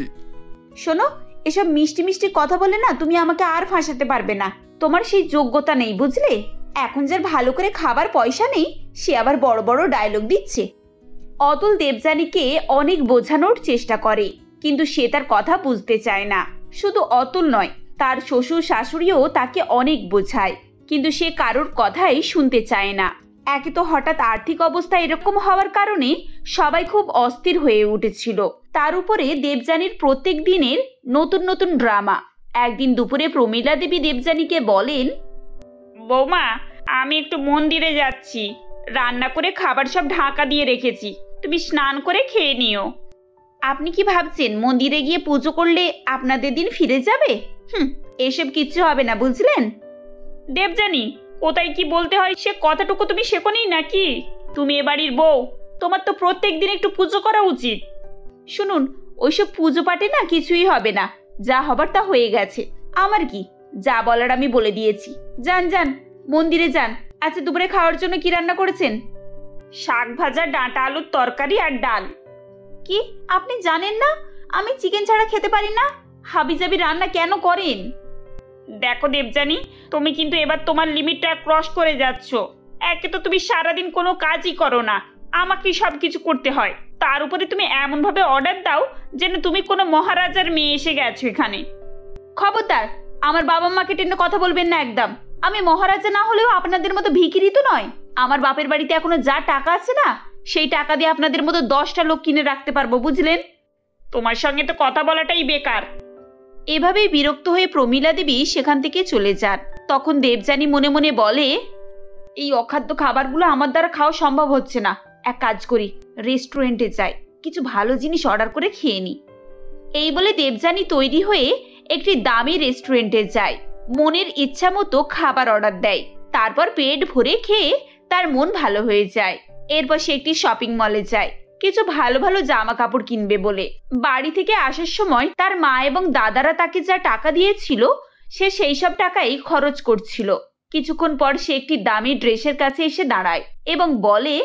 শোনো, এসব মিষ্টি মিষ্টি কথা বলে না তুমি আমাকে আর ফাঁসাতে পারবে না। তোমার সেই যোগ্যতা নেই, বুঝলে? এখন যার ভালো করে খাবার পয়সা নেই সে আবার বড় বড় ডায়লগ দিচ্ছে। অতুল দেবযানীকে অনেক বোঝানোর চেষ্টা করে, কিন্তু সে তার কথা বুঝতে চায় না। শুধু অতুল নয়, তার শ্বশুর শাশুড়িও তাকে অনেক বোঝায়, কিন্তু সে কারোর কথাই শুনতে চায় না। একে তো হঠাৎ আর্থিক অবস্থা এরকম হওয়ার কারণে সবাই খুব অস্থির হয়ে উঠেছিল, তার উপরে দেবযানীর প্রত্যেক দিনের নতুন নতুন ড্রামা। একদিন দুপুরে প্রমীলা দেবী দেবযানীকে বলেন, বৌমা, আমি একটু মন্দিরে যাচ্ছি, রান্না করে খাবার সব ঢাকা দিয়ে রেখেছি, তুমি স্নান করে খেয়ে নিও। আপনি কি ভাবছেন মন্দিরে গিয়ে পুজো করলে আপনাদের দিন ফিরে যাবে? এসব কিচ্ছু হবে না, বুঝলেন? দেবযানী, কোথায় কি বলতে হয় সে কথাটুকু তুমি শেখোনি নাকি? তুমি এ বাড়ির বউ, তোমার তো প্রত্যেক দিন একটু পুজো করা উচিত। শুনুন, ওইসব পুজো পাঠে না কিছুই হবে না, যা হবার তা হয়ে গেছে। আমার কি, যা বলার আমি বলে দিয়েছি। যান যান, মন্দিরে যান। আচ্ছা, দুপুরে খাওয়ার জন্য কি রান্না করেছেন? শাক ভাজা, ডাঁটা আলুর তরকারি আর ডাল। কি, আপনি জানেন না আমি চিকেন ছাড়া খেতে পারি না? হাবিজাবি রান্না কেন করেন? দেখো দেবযানী, তুমি কিন্তু এবার তোমার লিমিটটা ক্রস করে যাচ্ছ। একে তো তুমি সারাদিন কোনো কাজই করো না, আমাকেই সব কিছু করতে হয়। তার উপরে তুমি এমনভাবে অর্ডার দাও যেন তুমি কোনো মহারাজার মেয়ে এসে গেছো এখানে। খবরদার, আমার বাবা মাকে টেনে কথা বলবেন না একদম। আমি মহারাজা না হলেও আপনাদের মতো ভিখিরি তো নয়। আমার বাপের বাড়িতে এখনো যা টাকা আছে না, সেই টাকা দিয়ে আপনাদের মতো 10টা লোক কিনে রাখতে পারবো, বুঝলেন? তোমার সঙ্গে তো কথা বলাটাই বেকার। এভাবেই বিরক্ত হয়ে প্রমীলা দেবী সেখান থেকে চলে যান। তখন দেবযানী মনে মনে বলে, এই অখাদ্য খাবারগুলো আমার দ্বারা খাওয়া সম্ভব হচ্ছে না। এক কাজ করি, রেস্টুরেন্টে যাই, কিছু ভালো জিনিস অর্ডার করে খেয়ে নি। এই বলে দেবযানী তৈরি হয়ে একটি দামি রেস্টুরেন্টে যায়। মনের ইচ্ছা মতো খাবার অর্ডার দেয়, তারপর পেট ভরে খেয়ে তার মন ভালো হয়ে যায়। এরপর সে একটি শপিং মলে যায় কিছু ভালো ভালো জামা কাপড় কিনবে বলে। বাড়ি থেকে আসার সময় তার মা এবং দাদারা তাকে যা টাকা দিয়েছিল সে সেই সব টাকাই খরচ করছিল। কিছুক্ষণ পর সে একটি দামি ড্রেসের কাছে এসে দাঁড়ায় এবং বলে,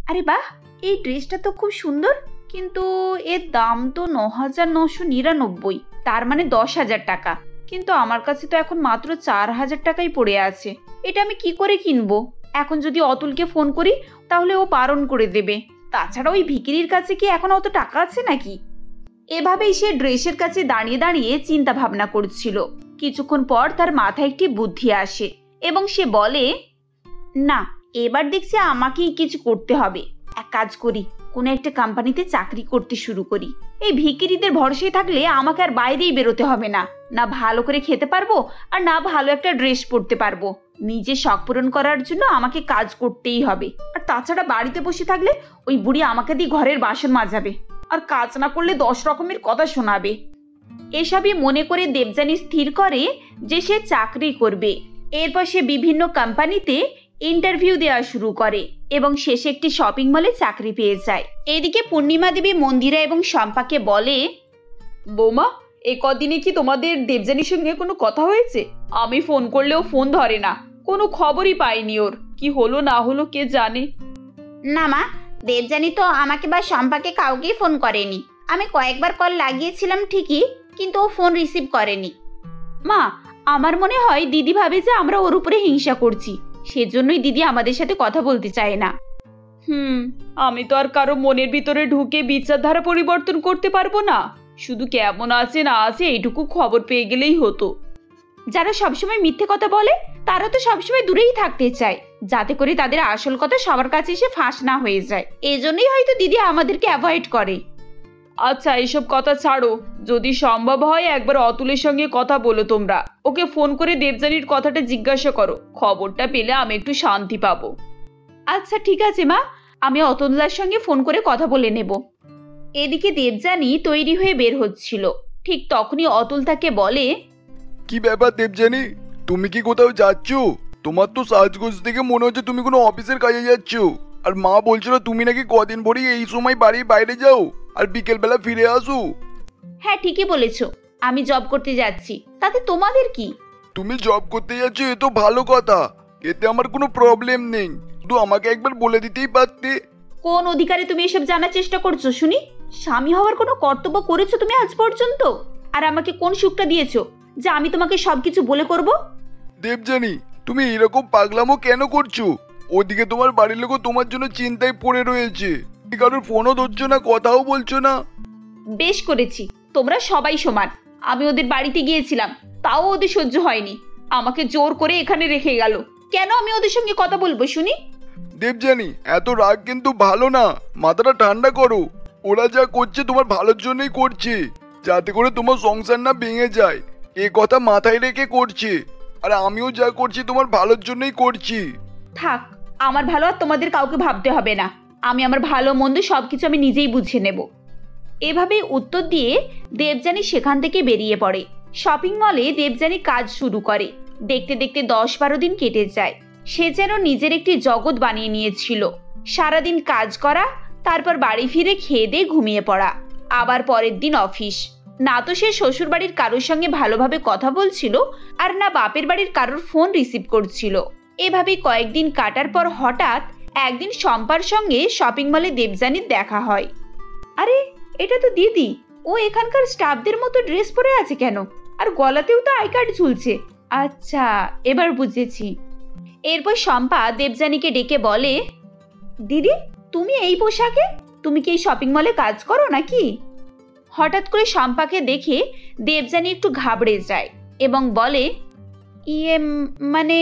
আরে বাহ, এই ড্রেসটা তো খুব সুন্দর, কিন্তু এর দাম তো 9,999, তার মানে 10,000 টাকা। কিন্তু আমার কাছে তো এখন মাত্র 4,000 টাকাই পড়ে আছে। এটা আমি কি করে কিনবো? এখন যদি অতুলকে ফোন করি তাহলে ও বারণ করে দেবে। তাছাড়া ওই ভিকিরির কাছে কি এখন অত টাকা আছে নাকি? এভাবেই সে ড্রেসের কাছে দাঁড়িয়ে দাঁড়িয়ে চিন্তা ভাবনা করছিল। কিছুক্ষণ পর তার মাথায় একটি বুদ্ধি আসে এবং সে বলে, না, এবার দেখছি আমাকেই কিছু করতে হবে। এক কাজ করি, কোনো একটা কোম্পানিতে চাকরি করতে শুরু করি। এই ভিকিরিদের ভরসায় থাকলে আমাকে আর বাইরেই বেরোতে হবে না। না ভালো করে খেতে পারবো আর না ভালো একটা ড্রেস পরতে পারবো। নিজের শখ পূরণ করার জন্য আমাকে কাজ করতেই হবে। আর তাছাড়া বাড়িতে বসে থাকলে ওই বুড়ি আমাকে দিয়ে ঘরের বাসন মাজাবে আর কাজ না করলে 10 রকমের কথা শোনাবে। এসবই মনে করে দেবযানী স্থির করে যে সে চাকরি করবে। এরপর সে বিভিন্ন কোম্পানিতে ইন্টারভিউ দেওয়া শুরু করে এবং শেষে একটি শপিং মলে চাকরি পেয়ে যায়। এদিকে পূর্ণিমা দেবী মন্দিরা এবং শম্পাকে বলে, বৌমা, এই কদিনে কি তোমাদের দেবযানীর সঙ্গে কোনো কথা হয়েছে? আমি ফোন করলেও ফোন ধরে না, কোনো খবরই পাইনি। ওর কি হলো না হলো কে জানে। না মা, দেবযানী তো আমাকে বা শম্পাকে কাউকেই ফোন করেনি। আমি কয়েকবার কল লাগিয়েছিলাম ঠিকই, কিন্তু ও ফোন রিসিভ করেনি। মা, আমার মনে হয় দিদি ভাবে যে আমরা ওর উপরে হিংসা করছি, সেজন্যই দিদি আমাদের সাথে কথা বলতে চায় না। আমি তো আর কারো মনের ভিতরে ঢুকে বিচারধারা পরিবর্তন করতে পারবো না। শুধু কেমন আছে না আছে এইটুকু খবর পেয়ে গেলেই হতো। যারা সবসময় মিথ্যে কথা বলে তারা তো সবসময় দূরেই থাকতে চায়, যাতে করে তাদের আসল কথা সবার কাছে এসে ফাঁস না হয়ে যায়। এই জন্যই হয়তো দিদি আমাদেরকে অ্যাভয়েড করে। আচ্ছা, এইসব কথা ছাড়ো। যদি সম্ভব হয় একবার অতুলের সঙ্গে কথা বলো তোমরা। ওকে ফোন করে দেবযানীর কথাটা জিজ্ঞাসা করো। খবরটা পেলে আমি একটু শান্তি পাবো। আচ্ছা ঠিক আছে মা, আমি অতুলদার সঙ্গে ফোন করে কথা বলে নেব। এদিকে দেবযানী তৈরি হয়ে বের হচ্ছিল, ঠিক তখনই অতুল তাকে বলে, কি ব্যাপার দেবযানী, তুমি কি কোথাও যাচ্ছ? তোমার তো সাজগোজ থেকে মনে হচ্ছে তুমি কোনো অফিসের কাজে যাচ্ছ। আর মা বলছিল তুমি নাকি কদিন ভরেই এই সময় বাড়ির বাইরে যাও আর বিকেল বেলা ফিরে আসো। হ্যাঁ ঠিকই বলেছ, আমি জব করতে যাচ্ছি, তাতে তোমাদের কি? তুমি জব করতে যাচ্ছ এ তো ভালো কথা, এতে আমার কোনো প্রবলেম নেই, শুধু আমাকে একবার বলে দিতেই পারতে। কোন অধিকারে তুমি এসব জানার চেষ্টা করছো শুনি? স্বামী হওয়ার কোনো কর্তব্য করেছো তুমি আজ পর্যন্ত? আর আমাকে কোন সুখটা দিয়েছো যে আমি তোমাকে সবকিছু বলে করব? দেবযানী, তুমি এরকম পাগলামো কেন করছো? ওদিকে তোমার বাড়ির লোক তোমার জন্য চিন্তায় পড়ে রয়েছে, কারোর ফোনও ধরছো না, কথাও বলছো না। বেশ করেছি, তোমরা সবাই সমান। আমি ওদের বাড়িতে গিয়েছিলাম, তাও ওদের সহ্য হয়নি, আমাকে জোর করে এখানে রেখে গেল। কেন আমি ওদের সঙ্গে কথা বলবো শুনি? দেবযানী, এত রাগ কিন্তু ভালো না, মাথাটা ঠান্ডা করো। ওরা যা করছে তোমার ভালোর জন্যই করছে, যাতে করে তোমার সংসার না ভেঙে যায়, এ কথা মাথায় রেখে করছে। আর আমিও যা করছি তোমার ভালোর জন্যই করছি। থাক, আমার ভালো আর তোমাদের কাউকে ভাবতে হবে না। আমি আমার ভালো মন্দ সবকিছু আমি নিজেই বুঝে নেব। এভাবে উত্তর দিয়ে দেবযানী সেখান থেকে বেরিয়ে পড়ে। শপিং মলে দেবযানী কাজ শুরু করে। দেখতে দেখতে 10-12 দিন কেটে যায়। সে যেন নিজের একটি জগৎ বানিয়ে নিয়েছিল। সারাদিন কাজ করা, তারপর বাড়ি ফিরে খেয়ে দিয়ে ঘুমিয়ে পড়া, আবার পরের দিন অফিস। না তো সে শ্বশুর বাড়ির কারোর সঙ্গে ভালোভাবে কথা বলছিল, আর না বাপের বাড়ির কারোর ফোন রিসিভ করছিল। এভাবে কয়েকদিন কাটার পর হঠাৎ একদিন শম্পার সঙ্গে শপিং মলে দেবযানীর দেখা হয়। আরে, এটা তো দিদি। ও এখানকার স্টাফদের মতো ড্রেস পরে আছে কেন? আর গলাতেও তো আই কার্ড ঝুলছে। আচ্ছা, এবার বুঝেছি। এরপর শম্পা দেবযানীকে ডেকে বলে, দিদি, তুমি এই পোশাকে? তুমি কি এই শপিং মলে কাজ করো নাকি? হঠাৎ করে শম্পাকে দেখে দেবযানী একটু ঘাবড়ে যায় এবং বলে, মানে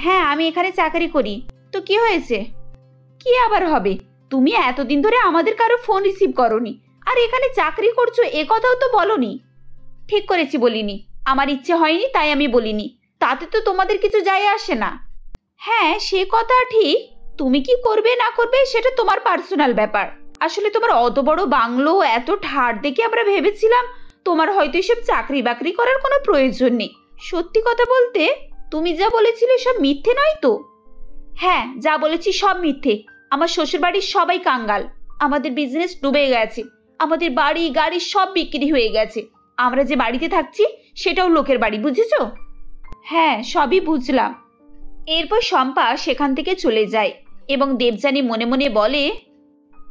হ্যাঁ, আমি এখানে চাকরি করি। তো কি হয়েছে? কি আবার হবে? তুমি এতদিন ধরে আমাদের কারো ফোন রিসিভ করোনি, আর এখানে চাকরি করছো এ কথাও তো বলনি। ঠিক করেছি বলিনি, আমার ইচ্ছে হয়নি তাই আমি বলিনি, তাতে তো তোমাদের কিছু যায় আসে না। হ্যাঁ, সে কথা ঠিক, তুমি কি করবে না করবে সেটা তোমার পার্সোনাল ব্যাপার। আসলে তোমার অত বড় বাংলো, এত ঠাড় দেখে আমরা ভেবেছিলাম তোমার হয়তো এসব চাকরি বাকরি করার কোনো প্রয়োজন নেই। সত্যি কথা বলতে, তুমি যা বলেছিলে সব মিথ্যে নয় তো? হ্যাঁ, যা বলেছি সব মিথ্যে। আমার শ্বশুর বাড়ির সবাই কাঙ্গাল, আমাদের বিজনেস ডুবে গেছে, আমাদের বাড়ি গাড়ি সব বিক্রি হয়ে গেছে। আমরা যে বাড়িতে থাকছি সেটাও লোকের বাড়ি, বুঝেছো? হ্যাঁ, সবই বুঝলাম। এরপর শম্পা সেখান থেকে চলে যায় এবং দেবযানী মনে মনে বলে,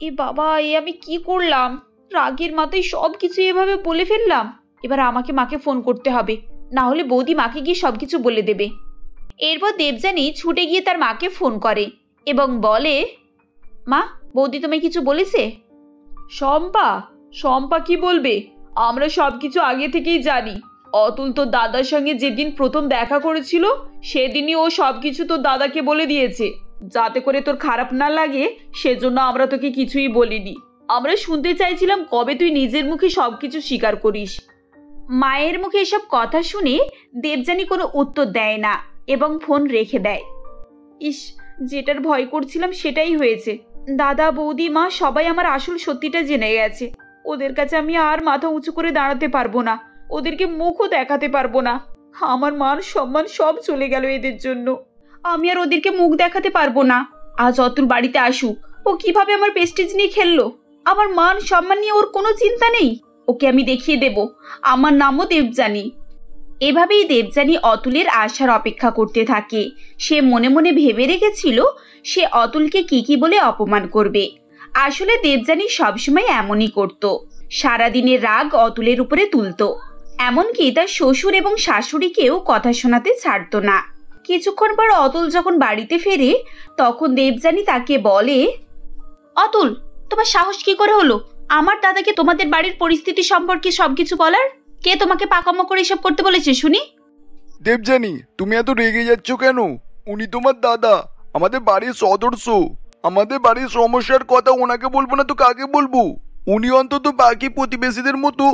এ বাবা, এ আমি কি করলাম? রাগের মাথায় সব কিছু এভাবে বলে ফেললাম। এবার আমাকে মাকে ফোন করতে হবে, না হলে বৌদি মাকে গিয়ে সবকিছু বলে দেবে। এরপর দেবযানী ছুটে গিয়ে তার মাকে ফোন করে এবং বলে, মা, বৌদি তোমায় কিছু বলেছে? শম্পা শম্পা কি বলবে? আমরা সবকিছু আগে থেকেই জানি। অতুল তোর দাদার সঙ্গে যেদিন প্রথম দেখা করেছিল সেদিনই ও সবকিছু তোর দাদাকে বলে দিয়েছে, যাতে করে তোর খারাপ না লাগে সেজন্য আমরা তোকে কিছুই বলিনি। আমরা শুনতে চাইছিলাম কবে তুই নিজের মুখে সবকিছু স্বীকার করিস। মায়ের মুখে এসব কথা শুনে দেবযানী কোনো উত্তর দেয় না এবং ফোন রেখে দেয়। ইস, যেটার ভয় করছিলাম সেটাই হয়েছে। দাদা, বৌদি, মা সবাই আমার আসল সত্যিটা জেনে গেছে। ওদের কাছে আমি আর মাথা উঁচু করে দাঁড়াতে পারবো না, ওদেরকে মুখও দেখাতে পারবো না। আমার মান সম্মান সব চলে গেল এদের জন্য। আমি আর ওদেরকে মুখ দেখাতে পারবো না। আজ অতুল বাড়িতে আসুক, ও কিভাবে আমার প্রেস্টিজ নিয়ে খেললো। আমার মান সম্মান নিয়ে ওর কোনো চিন্তা নেই। ওকে আমি দেখিয়ে দেব আমার নামও দেবযানী। এভাবেই দেবযানী অতুলের আসার অপেক্ষা করতে থাকে। সে মনে মনে ভেবে রেখেছিল সে অতুলকে কি বলে অপমান করবে। আসলে দেবযানী সবসময় এমনই করত, সারাদিনের রাগ অতুলের উপরে তুলত। এমনকি তার শ্বশুর এবং শাশুড়িকেও কথা শোনাতে ছাড়ত না। কিছুক্ষণ পর অতুল যখন বাড়িতে ফেরে তখন দেবযানী তাকে বলে, অতুল, তোমার সাহস কি করে হলো আমার দাদাকে তোমাদের বাড়ির পরিস্থিতি সম্পর্কে সবকিছু বলার? কে তোমাকে পাকামো করে এসব করতে বলেছে শুনি? দেবযানী, তুমি এত রেগে যাচ্ছ কেন? উনি তোমার দাদা, আমাদের বাড়ির সদস্য। আমাদের বাড়ির সমস্যার কথা ওনাকে বলবো না তো কাকে বলবো? উনি অন্তত বাকি প্রতিবেশীদের মতো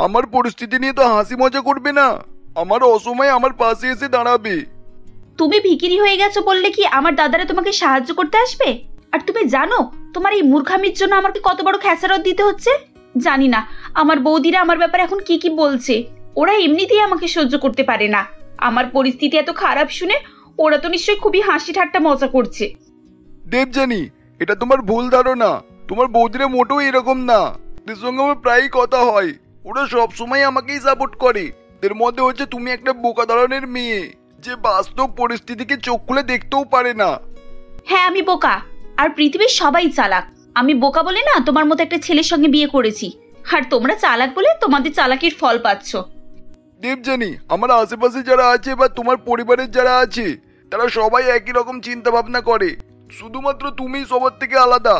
আমার পরিস্থিতি নিয়ে তো হাসি মজা করবে না, আমার অসময়ে আমার পাশে এসে দাঁড়াবে। তুমি ভিখিরি হয়ে গেছো বললে কি আমার দাদারা তোমাকে সাহায্য করতে আসবে? আর তুমি জানো তোমার এই মূর্খামির জন্য আমাকে কত বড় খেসারত দিতে হচ্ছে? জানি না আমার বৌদিরা আমার ব্যাপারে এখন কি বলছে। ওরা এমনিতেই আমাকে সহ্য করতে পারে না। আমার পরিস্থিতি এত খারাপ শুনে ওরা তো নিশ্চয়ই খুবই হাসি ঠাট্টা মজা করছে। দেবযানী, এটা তোমার ভুল ধারণা। তোমার বৌদিরা মোটেও এরকম না। এদের সঙ্গে আমার প্রায়ই কথা হয়, ওরা সবসময় আমাকেই সাপোর্ট করে। এর মধ্যে হচ্ছে তুমি একটা বোকা ধরনের মেয়ে যে বাস্তব পরিস্থিতিকে চোখ খুলে দেখতেও পারে না। হ্যাঁ, আমি বোকা, আর পৃথিবীর সবাই চালাক। আমি বোকা বলে না তোমার মতো একটা ছেলের সঙ্গে বিয়ে করেছি, আর তোমরা চালাক বলে তোমাদের চালাকির ফল পাচ্ছ। দেবযানী, আমার আশেপাশে যারা আছে বা তোমার পরিবারের যারা আছে তারা সবাই একই রকম চিন্তা ভাবনা করে, শুধুমাত্র তুমি সবার থেকে আলাদা।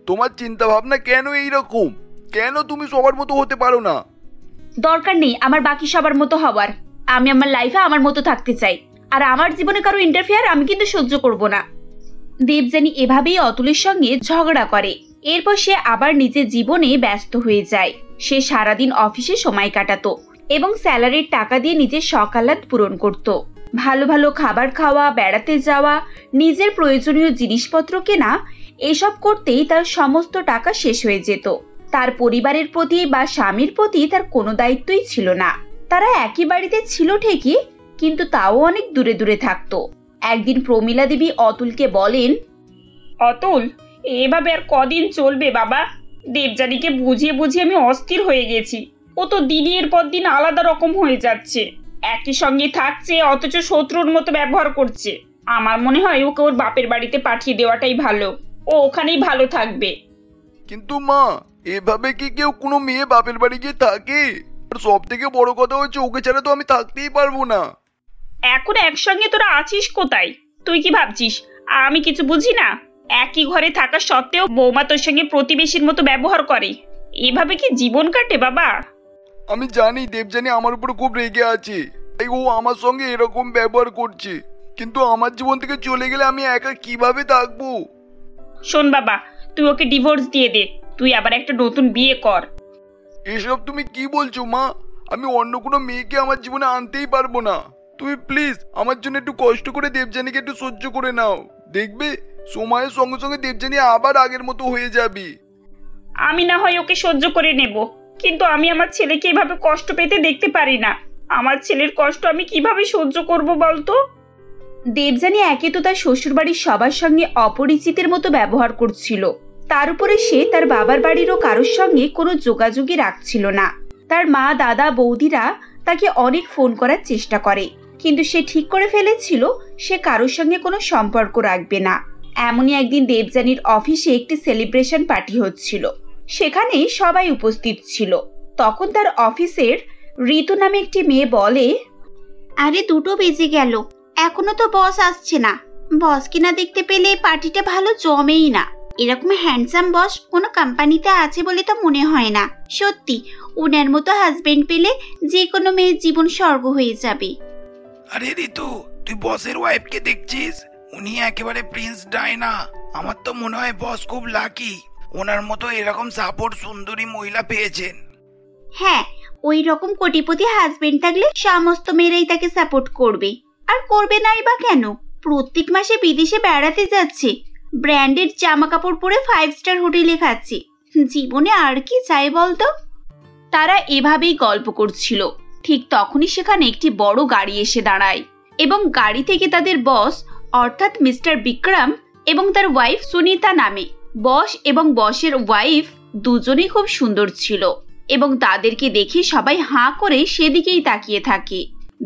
তোমার চিন্তা ভাবনা কেন এইরকম? কেন তুমি সবার মতো হতে পারো না? দরকার নেই আমার বাকি সবার মতো হবার। আমি আমার লাইফে আমার মতো থাকতে চাই, আর আমার জীবনে কারো ইন্টারফেয়ার আমি কিন্তু সহ্য করব না। দেবযানী এভাবেই অতুলের সঙ্গে ঝগড়া করে। এরপর সে আবার নিজের জীবনে ব্যস্ত হয়ে যায়। সে সারাদিন অফিসে সময় কাটাতো এবং স্যালারির টাকা দিয়ে নিজের শখ আহ্লাদ পূরণ করত। ভালো ভালো খাবার খাওয়া, বেড়াতে যাওয়া, নিজের প্রয়োজনীয় জিনিসপত্র কেনা, এসব করতেই তার সমস্ত টাকা শেষ হয়ে যেত। তার পরিবারের প্রতি বা স্বামীর প্রতি তার কোনো দায়িত্বই ছিল না। তারা একই বাড়িতে ছিল ঠিকই, কিন্তু তাও অনেক দূরে দূরে থাকতো। একদিন প্রমীলা দেবী অতুলকে বলেন, অতুল, এভাবে আর কদিন চলবে বাবা? দেবযানীকে বুঝিয়ে বুঝিয়ে আমি অস্থির হয়ে গেছি। ও তো দিনের পর দিন আলাদা রকম হয়ে যাচ্ছে, একই সঙ্গে থাকছে অথচ শত্রুর মতো ব্যবহার করছে। আমার মনে হয় ওকে ওর বাপের বাড়িতে পাঠিয়ে দেওয়াটাই ভালো, ও ওখানেই ভালো থাকবে। কিন্তু মা, এভাবে কি কেউ কোনো মেয়ে বাপের বাড়ি গিয়ে থাকে? আর সব থেকে বড় কথা হচ্ছে ওকে ছাড়া তো আমি থাকতেই পারবো না। এখন একসঙ্গে তোরা আছিস কোথায়? তুই কি ভাবছিস আমি কিছু বুঝি না? একই ঘরে থাকা সত্ত্বেও বৌমা তোর সঙ্গে প্রতিবেশীর মতো ব্যবহার করে। এভাবে কি জীবন কাটে বাবা? আমি জানি দেবযানী আমার উপর খুব রেগে আছে, তাই ও আমার সঙ্গে এরকম ব্যবহার করছে। কিন্তু আমার জীবন থেকে চলে গেলে আমি একা কিভাবে থাকবো? শোন বাবা, তুই ওকে ডিভোর্স দিয়ে দে, তুই আবার একটা নতুন বিয়ে কর। এসব তুমি কি বলছো মা? আমি অন্য কোনো মেয়েকে আমার জীবনে আনতেই পারবো না। তুমি প্লিজ আমার জন্য একটু কষ্ট করে দেবযানীকে একটু সহ্য করে নাও, দেখবে সময়ের সঙ্গে সঙ্গে দেবযানী আবার আগের মতো হয়ে যাবে। আমি না হয় ওকে সহ্য করে নেব, কিন্তু আমি আমার ছেলেকে এভাবে কষ্ট পেতে দেখতে পারি না। আমার ছেলের কষ্ট আমি কিভাবে সহ্য করব বলতো? দেবযানী একে তো তার শ্বশুরবাড়ির সবার সঙ্গে অপরিচিতের মতো ব্যবহার করছিল, তার উপরে সে তার বাবার বাড়িরও কারোর সঙ্গে কোনো যোগাযোগই রাখছিল না। তার মা, দাদা, বৌদিরা তাকে অনেক ফোন করার চেষ্টা করে, কিন্তু সে ঠিক করে ফেলেছিল সে কারোর সঙ্গে কোনো সম্পর্ক রাখবে না। এমনই একদিন দেবযানীর অফিসে একটি সেলিব্রেশন পার্টি হচ্ছিল। সেখানে সবাই উপস্থিত ছিল। তখন তার অফিসের ঋতু নামে একটি মেয়ে বলে, আরে 2টো বেজে গেল, এখনো তো বস আসছে না। বস কিনা দেখতে পেলে পার্টিটা ভালো জমেই না। এরকম হ্যান্ডসাম বস কোনো কোম্পানিতে আছে বলে তো মনে হয় না। সত্যি ওনার মতো হাজবেন্ড পেলে যে কোনো মেয়ের জীবন স্বর্গ হয়ে যাবে। আরে ঋতু, তুই বসের ওয়াইফকে দেখছিস? উনি একেবারে প্রিন্স ডায়না। আমার তো মনে হয় বস খুব লাকি, ওনার মতো এরকম সাপোর্ট সুন্দরী মহিলা পেয়েছেন। হ্যাঁ, ওই রকম কোটিপতি হাজবেন্ড থাকলে সমস্ত মেয়েরাই তাকে সাপোর্ট করবে। আর করবে নাই বা কেন? প্রত্যেক মাসে বিদেশে বেড়াতে যাচ্ছে, ব্র্যান্ডেড জামা কাপড় পরে 5 স্টার হোটেলে খাচ্ছে। জীবনে আর কি চাই বলতো? তারা এভাবেই গল্প করছিল। ঠিক তখনই সেখানে একটি বড় গাড়ি এসে দাঁড়ায় এবং গাড়ি থেকে তাদের বস অর্থাৎ মিস্টার বিক্রম এবং তার ওয়াইফ সুনিতা নামে। বস এবং বসের ওয়াইফ দুজনেই খুব সুন্দর ছিল এবং তাদেরকে দেখে সবাই হাঁ করে সেদিকেই তাকিয়ে থাকে।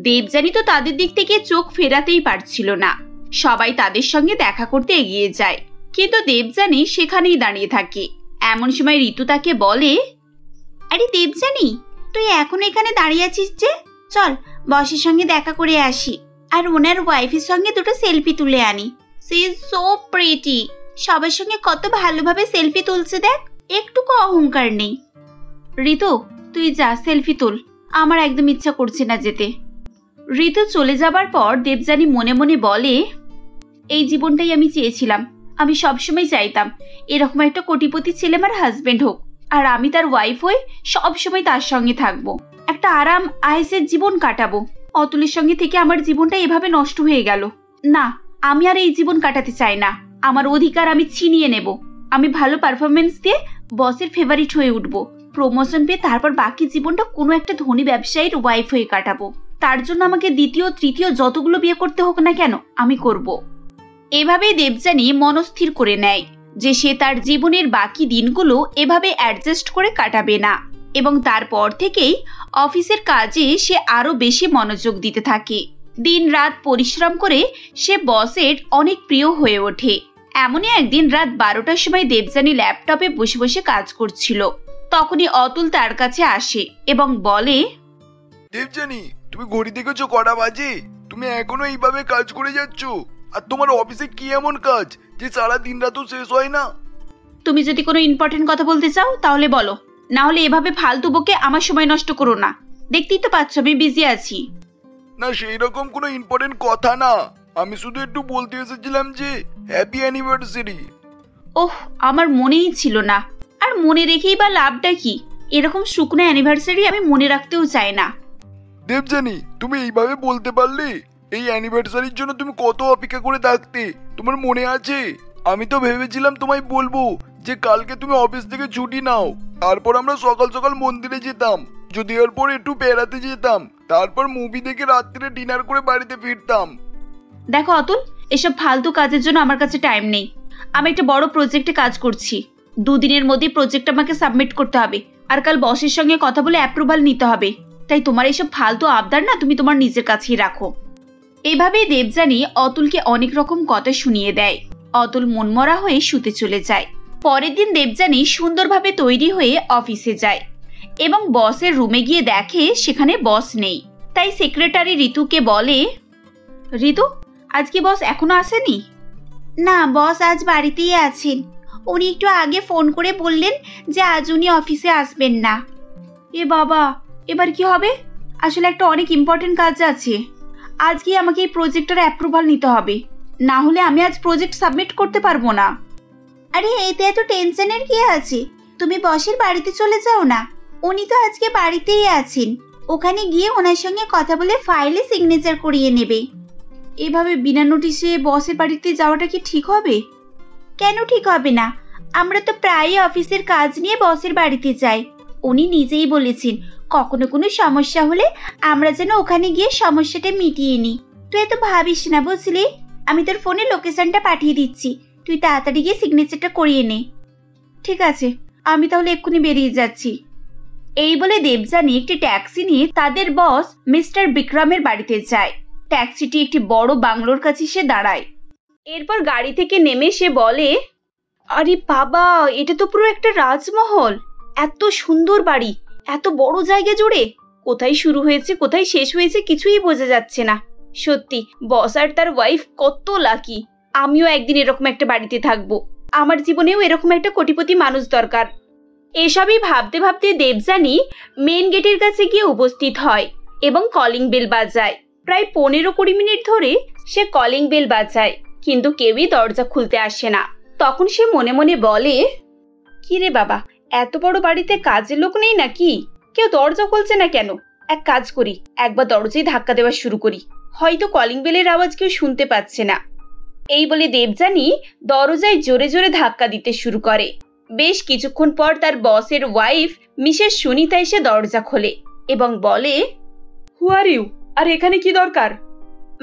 দেবযানী তো তাদের দিক থেকে চোখ ফেরাতেই পারছিল না। সবাই তাদের সঙ্গে দেখা করতে এগিয়ে যায়, কিন্তু দেবযানী সেখানেই দাঁড়িয়ে থাকে। এমন সময় ঋতু তাকে বলে, আরে দেবযানী, তুই এখন এখানে দাঁড়িয়ে আছিস যে? চল বসের সঙ্গে দেখা করে আসি, আর ওনার ওয়াইফের সঙ্গে 2টো সেলফি তুলে আনি। She is so pretty. সবার সঙ্গে কত ভালোভাবে সেলফি তুলছে দেখ, একটুকু অহংকার নেই। ঋতু তুই যা, সেলফি তুল, আমার একদম ইচ্ছা করছে না যেতে। ঋতু চলে যাবার পর দেবযানী মনে মনে বলে, এই জীবনটাই আমি চেয়েছিলাম। আমি সবসময় চাইতাম এরকম একটা কোটিপতি ছেলে আমার হাজবেন্ড হোক, আর আমি তার ওয়াইফ হয়ে সবসময় তার সঙ্গে থাকবো, একটা আরাম আয়েসের জীবন কাটাবো। অতুলের সঙ্গে থেকে আমার জীবনটা এভাবে নষ্ট হয়ে গেল। না, আমি আর এই জীবন কাটাতে চাই না। আমার অধিকার আমি ছিনিয়ে নেব। আমি ভালো পারফরমেন্স দিয়ে বসের ফেভারিট হয়ে উঠবো, প্রমোশন পেয়ে তারপর বাকি জীবনটা কোনো একটা ধনী ব্যবসায়ীর ওয়াইফ হয়ে কাটাবো। তার জন্য আমাকে দ্বিতীয় তৃতীয় যতগুলো বিয়ে করতে হোক না কেন আমি করব। এভাবেই দেবযানী মনস্থির করে নেয় যে সে তার জীবনের বাকি দিনগুলো এভাবে অ্যাডজাস্ট করে কাটাবে না, এবং তারপর থেকেই অফিসের কাজে সে আরো বেশি মনোযোগ দিতে থাকে। দিন রাত পরিশ্রম করে সে বসের অনেক প্রিয় হয়ে ওঠে। এমনই একদিন রাত 12টার সময় দেবযানী ল্যাপটপে বসে বসে কাজ করছিল। তখনই অতুল তার কাছে আসে এবং বলে, দেবযানী, তুমি ঘড়ি দেখেছো কটা বাজে? তুমি এখনো এইভাবে কাজ করে যাচ্ছ? আর তোমার অফিসে কি এমন কাজ যে সারা দিন রাতও শেষ হয় না? তুমি যদি কোনো ইম্পর্টেন্ট কথা বলতে চাও তাহলে বলো, না হলে এভাবে ফালতু বকে আমার সময় নষ্ট করো না। দেখতেই তো পাচ্ছ আমি বিজি আছি। না, সেই রকম কোনো ইম্পর্টেন্ট কথা না, আমি শুধু একটু বলতে এসেছিলাম যে হ্যাপি অ্যানিভার্সারি। ওহ, আমার মনেই ছিল না। আর মনে রেখেই বা লাভটা কি? এরকম শুকনো অ্যানিভার্সারি আমি মনে রাখতেও চাই না। দেবযানী, তুমি এইভাবে বলতে পারলে? এই অ্যানিভার্সারির জন্য তুমি কত অপেক্ষা করে থাকতে, তোমার মনে আছে? আমি তো ভেবেছিলাম তোমায় বলবো যে কালকে তুমি অফিস থেকে ছুটি নাও, তারপর আমরা সকাল সকাল মন্দিরে যেতাম, যদি এরপর একটু বেড়াতে যেতাম, তারপর মুভি দেখে রাত্রে ডিনার করে বাড়িতে ফিরতাম। দেখো অতুল, এসব ফালতু কাজের জন্য আমার কাছে টাইম নেই। আমি একটা বড় প্রজেক্টে কাজ করছি। 2 দিনের মধ্যে প্রজেক্ট আমাকে সাবমিট করতে হবে, আর কাল বসের সঙ্গে কথা বলে অ্যাপ্রুভাল নিতে হবে। তাই তোমার এইসব ফালতু আবদার না তুমি তোমার নিজের কাছেই রাখো। এভাবেই দেবযানী অতুলকে অনেক রকম কথা শুনিয়ে দেয়। অতুল মনমরা হয়ে শুতে চলে যায়। পরের দিন দেবযানী সুন্দরভাবে তৈরি হয়ে অফিসে যায় এবং বসের রুমে গিয়ে দেখে সেখানে বস নেই। তাই সেক্রেটারি ঋতুকে বলে, ঋতু, আজকে বস এখনো আসেনি? না, বস আজ বাড়িতেই আছেন। উনি একটু আগে ফোন করে বললেন যে আজ উনি অফিসে আসবেন না। এ বাবা, এবার কি হবে? আসলে একটা অনেক ইম্পর্টেন্ট কাজ আছে। আজকে আমাকে এই প্রজেক্টের অ্যাপ্রুভাল নিতে হবে, না হলে আমি আজ প্রজেক্ট সাবমিট করতে পারবো না। আরে এতে এত টেনশনের কি আছে? তুমি বসের বাড়িতে চলে যাও না, উনি তো আজকে বাড়িতেই আছেন। ওখানে গিয়ে ওনার সঙ্গে কথা বলে ফাইলে সিগনেচার করিয়ে নেবে। এভাবে বিনা নোটিশে বসের বাড়িতে যাওয়াটা কি ঠিক হবে? কেন ঠিক হবে না? আমরা তো প্রায়ই অফিসের কাজ নিয়ে বসের বাড়িতে যাই। উনি নিজেই বলেছেন কখনো কোনো সমস্যা হলে আমরা যেন ওখানে গিয়ে সমস্যাটা মিটিয়ে নিই। তুই এত ভাবিস না, বুঝলি? আমি তোর ফোনে লোকেশনটা পাঠিয়ে দিচ্ছি, তুই তাড়াতাড়ি গিয়ে সিগনেচারটা করিয়ে নে। ঠিক আছে, আমি তাহলে এক্ষুনি বেরিয়ে যাচ্ছি। এই বলে দেবযানী একটি ট্যাক্সি নিয়ে তাদের বস মিস্টার বিক্রমের বাড়িতে যায়। ট্যাক্সিটি একটি বড় বাংলোর কাছে এসে দাঁড়ায়। এরপর গাড়ি থেকে নেমে সে বলে, আরে বাবা, এটা তো পুরো একটা রাজমহল। এত সুন্দর বাড়ি, এত বড় জায়গা জুড়ে, কোথায় শুরু হয়েছে কোথায় শেষ হয়েছে কিছুই বোঝা যাচ্ছে না। সত্যি বস আর তার ওয়াইফ কত লাকি। আমিও একদিন এরকম একটা বাড়িতে থাকবো। আমার জীবনেও এরকম একটা কোটিপতি মানুষ দরকার। এসবই ভাবতে ভাবতে দেবযানী মেন গেটের কাছে গিয়ে উপস্থিত হয় এবং কলিং বেল বাজায়। প্রায় 15-20 মিনিট ধরে সে কলিং বেল বাজায়, কিন্তু কেউই দরজা খুলতে আসে না। তখন সে মনে মনে বলে, কি রে বাবা, এত বড় বাড়িতে কাজের লোক নেই নাকি? কেউ দরজা খুলছে না কেন? এক কাজ করি, একবার দরজায় ধাক্কা দেওয়া শুরু করি, হয়তো কলিং বেলের আওয়াজ কেউ শুনতে পাচ্ছে না। এই বলে দেবযানী দরজায় জোরে জোরে ধাক্কা দিতে শুরু করে। বেশ কিছুক্ষণ পর তার বসের ওয়াইফ মিসেস সুনিতা এসে দরজা খোলে এবং বলে, হু আর ইউ? আর এখানে কি দরকার?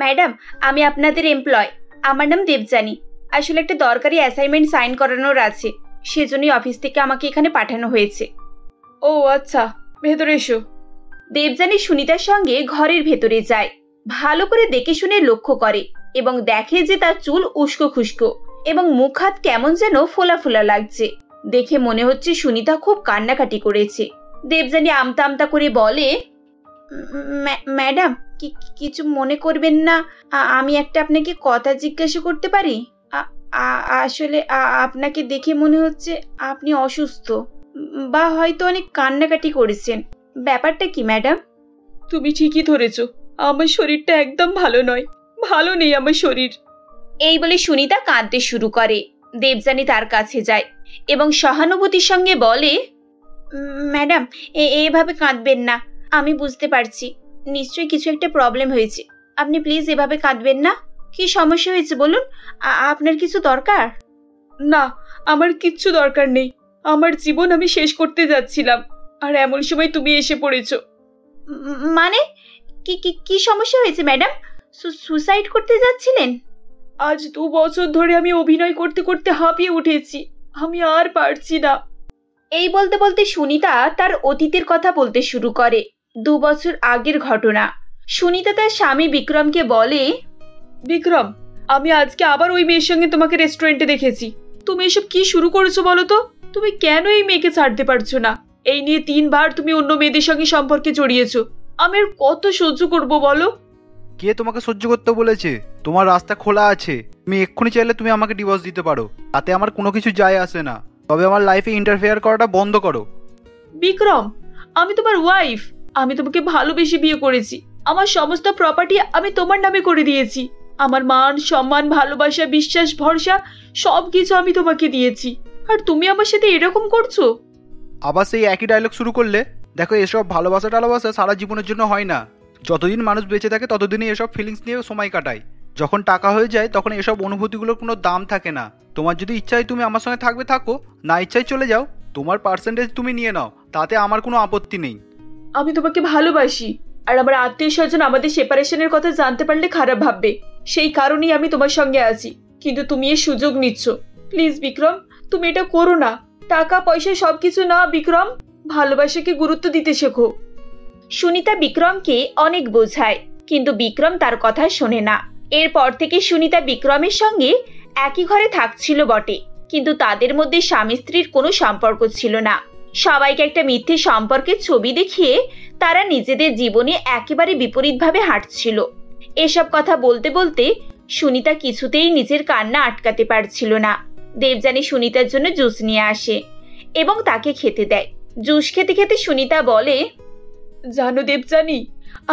ম্যাডাম, আমি আপনাদের এমপ্লয়। আমার নাম দেবযানী। আসলে একটা দরকারি অ্যাসাইনমেন্ট সাইন করানোর আছে, সেজন্যই অফিস থেকে আমাকে এখানে পাঠানো হয়েছে। ও আচ্ছা, ভেতরে এসো। দেবযানী সুনিতার সঙ্গে ঘরের ভেতরে যায়। ভালো করে দেখে শুনে লক্ষ্য করে এবং দেখে যে তার চুল উস্কো খুস্কো এবং মুখ হাত কেমন যেন ফোলা ফোলা লাগছে। দেখে মনে হচ্ছে সুনিতা খুব কান্নাকাটি করেছে। দেবযানী আমতা আমতা করে বলে, ম্যাডাম, কিছু মনে করবেন না, আমি একটা আপনাকে কথা জিজ্ঞাসা করতে পারি? আসলে আপনাকে দেখে মনে হচ্ছে আপনি অসুস্থ, বা হয়তো অনেক কান্নাকাটি করেছেন। ব্যাপারটা কি ম্যাডাম? তুমি ঠিকই ধরেছ, আমার শরীরটা একদম ভালো নয়, ভালো নেই আমার শরীর। এই বলে সুনিতা কাঁদতে শুরু করে। দেবযানী তার কাছে যায় এবং সহানুভূতির সঙ্গে বলে, ম্যাডাম, এভাবে কাঁদবেন না। আমি বুঝতে পারছি নিশ্চয়ই কিছু একটা প্রবলেম হয়েছে। আপনি প্লিজ এভাবে কাঁদবেন না। কি সমস্যা হয়েছে বলুন? আপনার কিছু দরকার? না, আমার কিচ্ছু দরকার নেই। আমার জীবন আমি শেষ করতে যাচ্ছিলাম, আর এমন সময় তুমি এসে পড়েছো। মানে কি সমস্যা হয়েছে ম্যাডাম? সুসাইড করতে যাচ্ছিলেন? আজ 2 বছর ধরে আমি অভিনয় করতে করতে হাঁপিয়ে উঠেছি, আমি আর পারছি না। এই বলতে বলতে সুনিতা তার অতীতের কথা বলতে শুরু করে। 2 বছর আগের ঘটনা। সুনিতা তার স্বামী বিক্রমকে বলে, বিক্রম, আমি আজকে আবার ওই মেয়ের সঙ্গে তোমাকে রেস্টুরেন্টে দেখেছি। তুমি এসব কি শুরু করেছো বলো তো? তুমি কেন এই মেয়েকে ছাড়তে পারছো না? এই নিয়ে 3 বার তুমি অন্য মেয়েদের সঙ্গে সম্পর্কে জড়িয়েছো। আমি আর কত সহ্য করবো বলো? কে তোমাকে সহ্য করতে বলেছে? তোমার রাস্তা খোলা আছে, তুমি এক্ষুনি চাইলে তুমি আমাকে ডিভোর্স দিতে পারো, তাতে আমার কোনো কিছু যায় আসে না। তবে আমার লাইফে ইন্টারফেয়ার করাটা বন্ধ করো। বিক্রম, আমি তোমার ওয়াইফ। আমি তোমাকে ভালোবেসে বিয়ে করেছি। আমার সমস্ত প্রপার্টি আমি তোমার নামে করে দিয়েছি। আমার মান সম্মান ভালোবাসা বিশ্বাস ভরসা সবকিছু আমি তোমাকে দিয়েছি, আর তুমি আমার সাথে এরকম করছো? আবার সেই একই ডায়লগ শুরু করলে? দেখো, এসব ভালোবাসা টালোবাসা সারা জীবনের জন্য হয় না। যতদিন মানুষ বেঁচে থাকে ততদিনই এসব ফিলিংস নিয়ে সময় কাটায়। যখন টাকা হয়ে যায় তখন এসব অনুভূতিগুলোর কোনো দাম থাকে না। তোমার যদি ইচ্ছা হয় তুমি আমার সঙ্গে থাকবে থাকো, না ইচ্ছায় চলে যাও। তোমার পার্সেন্টেজ তুমি নিয়ে নাও, তাতে আমার কোনো আপত্তি নেই। আমি তোমাকে ভালোবাসি, আর আমার আত্মীয় স্বজন আমাদের সেপারেশনের কথা জানতে পারলে খারাপ ভাববে। সেই কারণেই আমি তোমার সঙ্গে আছি, কিন্তু তুমি এর সুযোগ নিচ্ছ। প্লিজ বিক্রম, তুমি এটা করো না। টাকা পয়সা সবকিছু না বিক্রম, ভালোবাসাকে গুরুত্ব দিতে শেখো। সুনিতা বিক্রমকে অনেক বোঝায়, কিন্তু বিক্রম তার কথা শোনে না। এরপর থেকে সুনিতা বিক্রমের সঙ্গে একই ঘরে থাকছিল বটে, কিন্তু তাদের মধ্যে স্বামী স্ত্রীর কোনো সম্পর্ক ছিল না। সবাইকে একটা মিথ্যে সম্পর্কের ছবি দেখিয়ে তারা নিজেদের জীবনে একেবারে বিপরীতভাবে হাঁটছিল। এসব কথা বলতে বলতে সুনিতা কিছুতেই নিজের কান্না আটকাতে পারছিল না। দেবযানী সুনিতার জন্য জুস নিয়ে আসে এবং তাকে খেতে দেয়। জুস খেতে খেতে সুনিতা বলে, জানো দেবযানী,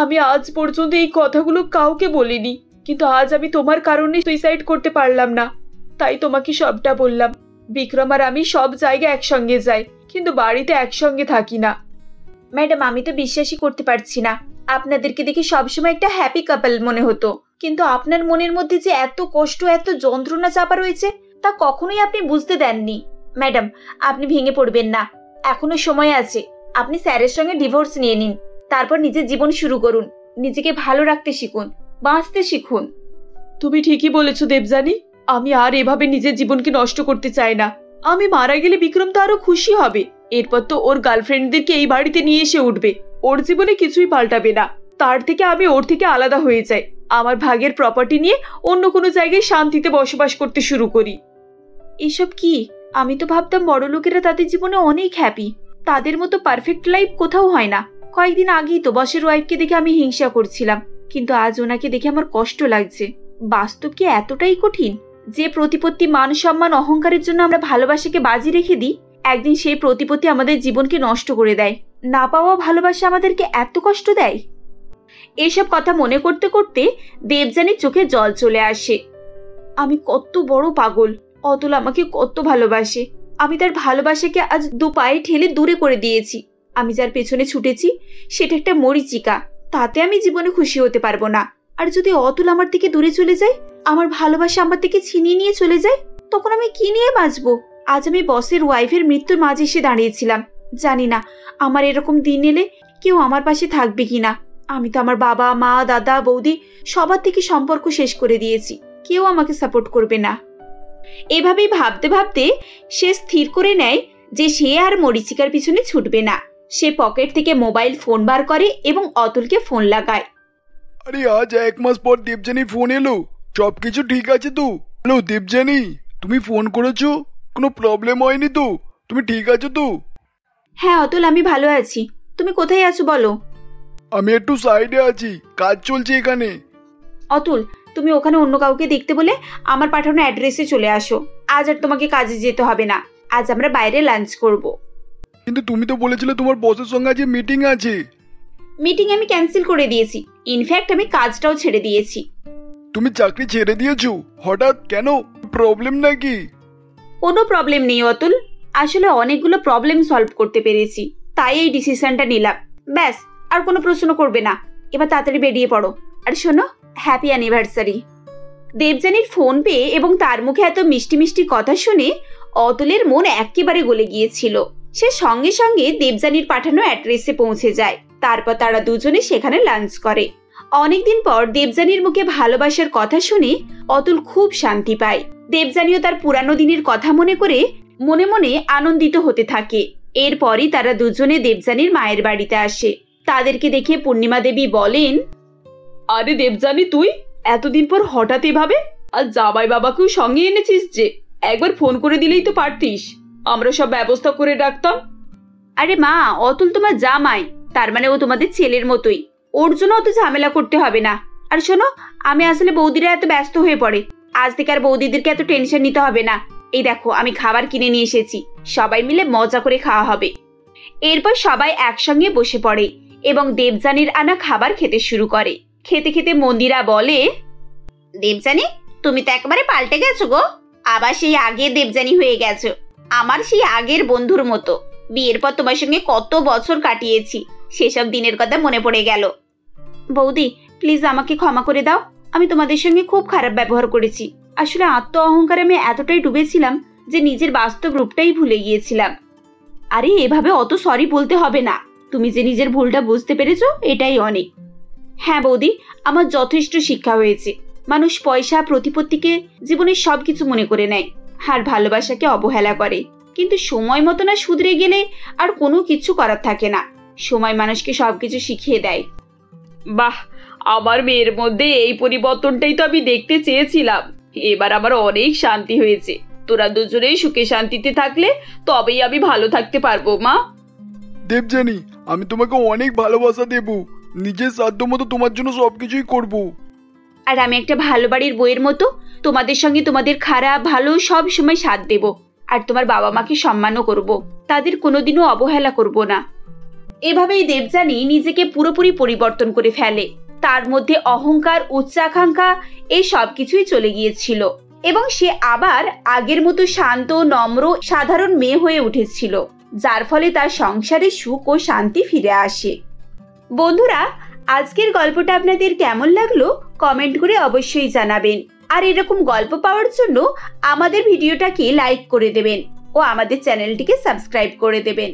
আমি আজ পর্যন্ত এই কথাগুলো কাউকে বলিনি, কিন্তু আজ আমি তোমার কারণে সুইসাইড করতে পারলাম না, তাই তোমাকে সবটা বললাম। বিক্রম আর আমি সব জায়গায় একসঙ্গে যাই, কিন্তু বাড়িতে একসঙ্গে থাকি না। ম্যাডাম, আমি তো বিশ্বাসই করতে পারছি না। আপনাদেরকে দেখে সবসময় একটা হ্যাপি কাপল মনে হতো, কিন্তু আপনার মনের মধ্যে যে এত কষ্ট এত যন্ত্রণা চাপা রয়েছে তা কখনোই আপনি বুঝতে দেননি। ম্যাডাম, আপনি ভেঙে পড়বেন না, এখনো সময় আছে। আপনি স্যারের সঙ্গে ডিভোর্স নিয়ে নিন, তারপর নিজের জীবন শুরু করুন। নিজেকে ভালো রাখতে শিখুন, বাঁচতে শিখুন। তুমি ঠিকই বলেছো দেবযানী, আমি আর এভাবে নিজের জীবনকে নষ্ট করতে চাই না। আমি মারা গেলে বিক্রম তো আরো খুশি হবে। এরপর তো ওর গার্লফ্রেন্ডদেরকে এই বাড়িতে নিয়ে এসে উঠবে, ওর জীবনে কিছুই পাল্টাবে না। তার থেকে আমি ওর থেকে আলাদা হয়ে যাই, আমার ভাগের প্রপার্টি নিয়ে অন্য কোনো জায়গায় শান্তিতে বসবাস করতে শুরু করি। এসব কি? আমি তো ভাবতাম বড় লোকেরা তাদের জীবনে অনেক হ্যাপি, তাদের মতো পারফেক্ট লাইফ কোথাও হয় না। কয়েকদিন আগেই তো বসের ওয়াইফকে দেখে আমি হিংসা করছিলাম, কিন্তু আজ ওনাকে দেখে আমার কষ্ট লাগছে। বাস্তব কি এতটাই কঠিন যে প্রতিপত্তি, মান সম্মান, অহংকারের জন্য আমরা ভালোবাসাকে বাজি রেখে দিই? একদিন সেই প্রতিপত্তি আমাদের জীবনকে নষ্ট করে দেয়। না পাওয়া ভালোবাসা আমাদেরকে এত কষ্ট দেয়। এসব কথা মনে করতে করতে দেবযানীর চোখে জল চলে আসে। আমি কত বড় পাগল! অতুল আমাকে কত ভালোবাসে। আমি তার ভালোবাসাকে আজ দু পায়ে ঠেলে দূরে করে দিয়েছি। আমি যার পেছনে ছুটেছি সেটা একটা মরীচিকা, তাতে আমি জীবনে খুশি হতে পারবো না। আর যদি অতুল আমার থেকে দূরে চলে যায়, আমার ভালোবাসা আমার থেকে ছিনিয়ে নিয়ে চলে যায়, তখন আমি কি নিয়ে বাঁচবো? আজ আমি বসের ওয়াইফের মৃত্যুর মাঝে এসে দাঁড়িয়েছিলাম। জানি না আমার এরকম দিন এলে কেউ আমার পাশে থাকবে কিনা। আমি তো আমার বাবা, মা, দাদা, বৌদি সবার থেকে সম্পর্ক শেষ করে দিয়েছি। কেউ আমাকে সাপোর্ট করবে না। এভাবেই ভাবতে ভাবতে সে স্থির করে নেয় যে সে আর মরীচিকার পিছনে ছুটবে না। সে পকেট থেকে মোবাইল ফোন বার করে এবং অতুলকে ফোন লাগায়। আরে আজ 1 মাস পর দেবযানী ফোন এলো, সবকিছু ঠিক আছে তো? হ্যালো দেবযানী, তুমি ফোন করেছো? কোনো প্রবলেম হয়নি তো? তুমি ঠিক আছো তো? হ্যাঁ অতুল, আমি ভালো আছি। তুমি কোথায় আছো বলো? আমি একটু সাইডে আছি, কাজ চলছে এখানে। অতুল, তুমি ওখানে অন্য কাউকে দেখতে বলে আমার পাঠানো অ্যাড্রেসে চলে আসো। আজ আর তোমাকে কাজে যেতে হবে না। আজ আমরা বাইরে লাঞ্চ করব। কিন্তু তুমি তো বলেছিলে তোমার বসের সঙ্গে আজ মিটিং আছে। মিটিং আমি ক্যান্সেল করে দিয়েছি। ইনফ্যাক্ট আমি কাজটাও ছেড়ে দিয়েছি। তুমি চাকরি ছেড়ে দিয়েছো হঠাৎ কেন? প্রবলেম নাকি? কোনো প্রবলেম নেই অতুল, আসলে অনেকগুলো প্রবলেম সলভ করতে পেরেছি, তাই এই ডিসিশনটা নিলাম। ব্যাস, আর কোনো প্রশ্ন করবে না। এবার তাড়াতাড়ি বেরিয়ে পড়ো। আর শোনো, হ্যাপি অ্যানিভার্সারি। দেবযানীর ফোন পেয়ে এবং তার মুখে এত মিষ্টি মিষ্টি কথা শুনে অতুলের মন একেবারে গলে গিয়েছিল। সে সঙ্গে সঙ্গে দেবযানীর পাঠানো অ্যাড্রেসে পৌঁছে যায়। তারপর তারা দুজনে সেখানে লাঞ্চ করে। অনেকদিন পর দেবযানীর মুখে ভালোবাসার কথা শুনে অতুল খুব শান্তি পায়। দেবযানীও তার পুরানো দিনের কথা মনে করে মনে মনে আনন্দিত হতে থাকে। এরপরই তারা দুজনে দেবযানীর মায়ের বাড়িতে আসে। তাদেরকে দেখে পূর্ণিমা দেবী বলেন, আরে দেবযানী, তুই এতদিন পর হঠাৎ এভাবে? আর জামাই বাবাকেও সঙ্গে এনেছিস যে? একবার ফোন করে দিলেই তো পারতিস, আমরা সব ব্যবস্থা করে রাখতাম। আরে মা, অতুল তোমার জামাই, তার মানে ও তোমাদের ছেলের মতোই। ওর জন্য অত ঝামেলা করতে হবে না। আর শোনো, আমি আসলে বৌদিরা এত ব্যস্ত হয়ে পড়ে, আজ থেকে আর বৌদিদেরকে এত টেনশন নিতে হবে না। এই দেখো, আমি খাবার কিনে নিয়ে এসেছি, সবাই মিলে মজা করে খাওয়া হবে। এরপর সবাই একসঙ্গে বসে পড়ে এবং দেবযানীর আনা খাবার খেতে শুরু করে। খেতে খেতে মন্দিরা বলে, দেবযানী, তুমি তো একেবারে পাল্টে গেছো গো। আবার সেই আগের দেবযানী হয়ে গেছো, আমার সেই আগের বন্ধুর মতো। বিয়ের পর তোমার সঙ্গে কত বছর কাটিয়েছি, সেসব দিনের কথা মনে পড়ে গেল। বৌদি প্লিজ আমাকে ক্ষমা করে দাও, আমি তোমাদের সঙ্গে খুব খারাপ ব্যবহার করেছি। আসলে আত্ম অহংকারে আমি এতটাই ডুবেছিলাম যে নিজের বাস্তব রূপটাই ভুলে গিয়েছিলাম। আরে এভাবে অত সরি বলতে হবে না, তুমি যে নিজের ভুলটা বুঝতে পেরেছো এটাই অনেক। হ্যাঁ বৌদি, আমার যথেষ্ট শিক্ষা হয়েছে। মানুষ পয়সা, প্রতিপত্তিকে জীবনের সবকিছু মনে করে নেয় আর ভালোবাসাকে অবহেলা করে, কিন্তু সময় মতো না শুধরে গেলে আর কোনো কিছু করার থাকে না। সময় মানুষকে সবকিছু শিখিয়ে দেয়। বাহ, আমার মেয়ের মধ্যে এই পরিবর্তনটাই তো আমি দেখতে চেয়েছিলাম। এবার আমার অনেক শান্তি হয়েছে। তোরা দুজনেই সুখে শান্তিতে থাকলে তবেই আমি ভালো থাকতে পারবো। মা দেবযানী, আমি তোমাকে অনেক ভালোবাসা দেব, নিজের সাধ্য মতো তোমার জন্য সবকিছুই করব। আর আমি একটা ভালো বাড়ির বইয়ের মতো তোমাদের সঙ্গে তোমাদের খারাপ ভালো সব সময় সাথ দেব। আর তোমার বাবা মাকে সম্মানও করব, তাদের কোনোদিনও অবহেলা করব না। এভাবেই দেবযানী নিজেকে পুরোপুরি পরিবর্তন করে ফেলে। তার মধ্যে অহংকার, উচ্চাকাঙ্ক্ষা এই সবকিছুই চলে গিয়েছিল এবং সে আবার আগের মতো শান্ত, নম্র, সাধারণ মেয়ে হয়ে উঠেছিল, যার ফলে তার সংসারে সুখ ও শান্তি ফিরে আসে। বন্ধুরা, আজকের গল্পটা আপনাদের কেমন লাগলো কমেন্ট করে অবশ্যই জানাবেন। আর এরকম গল্প পাওয়ার জন্য আমাদের ভিডিওটাকে লাইক করে দেবেন ও আমাদের চ্যানেলটিকে সাবস্ক্রাইব করে দেবেন।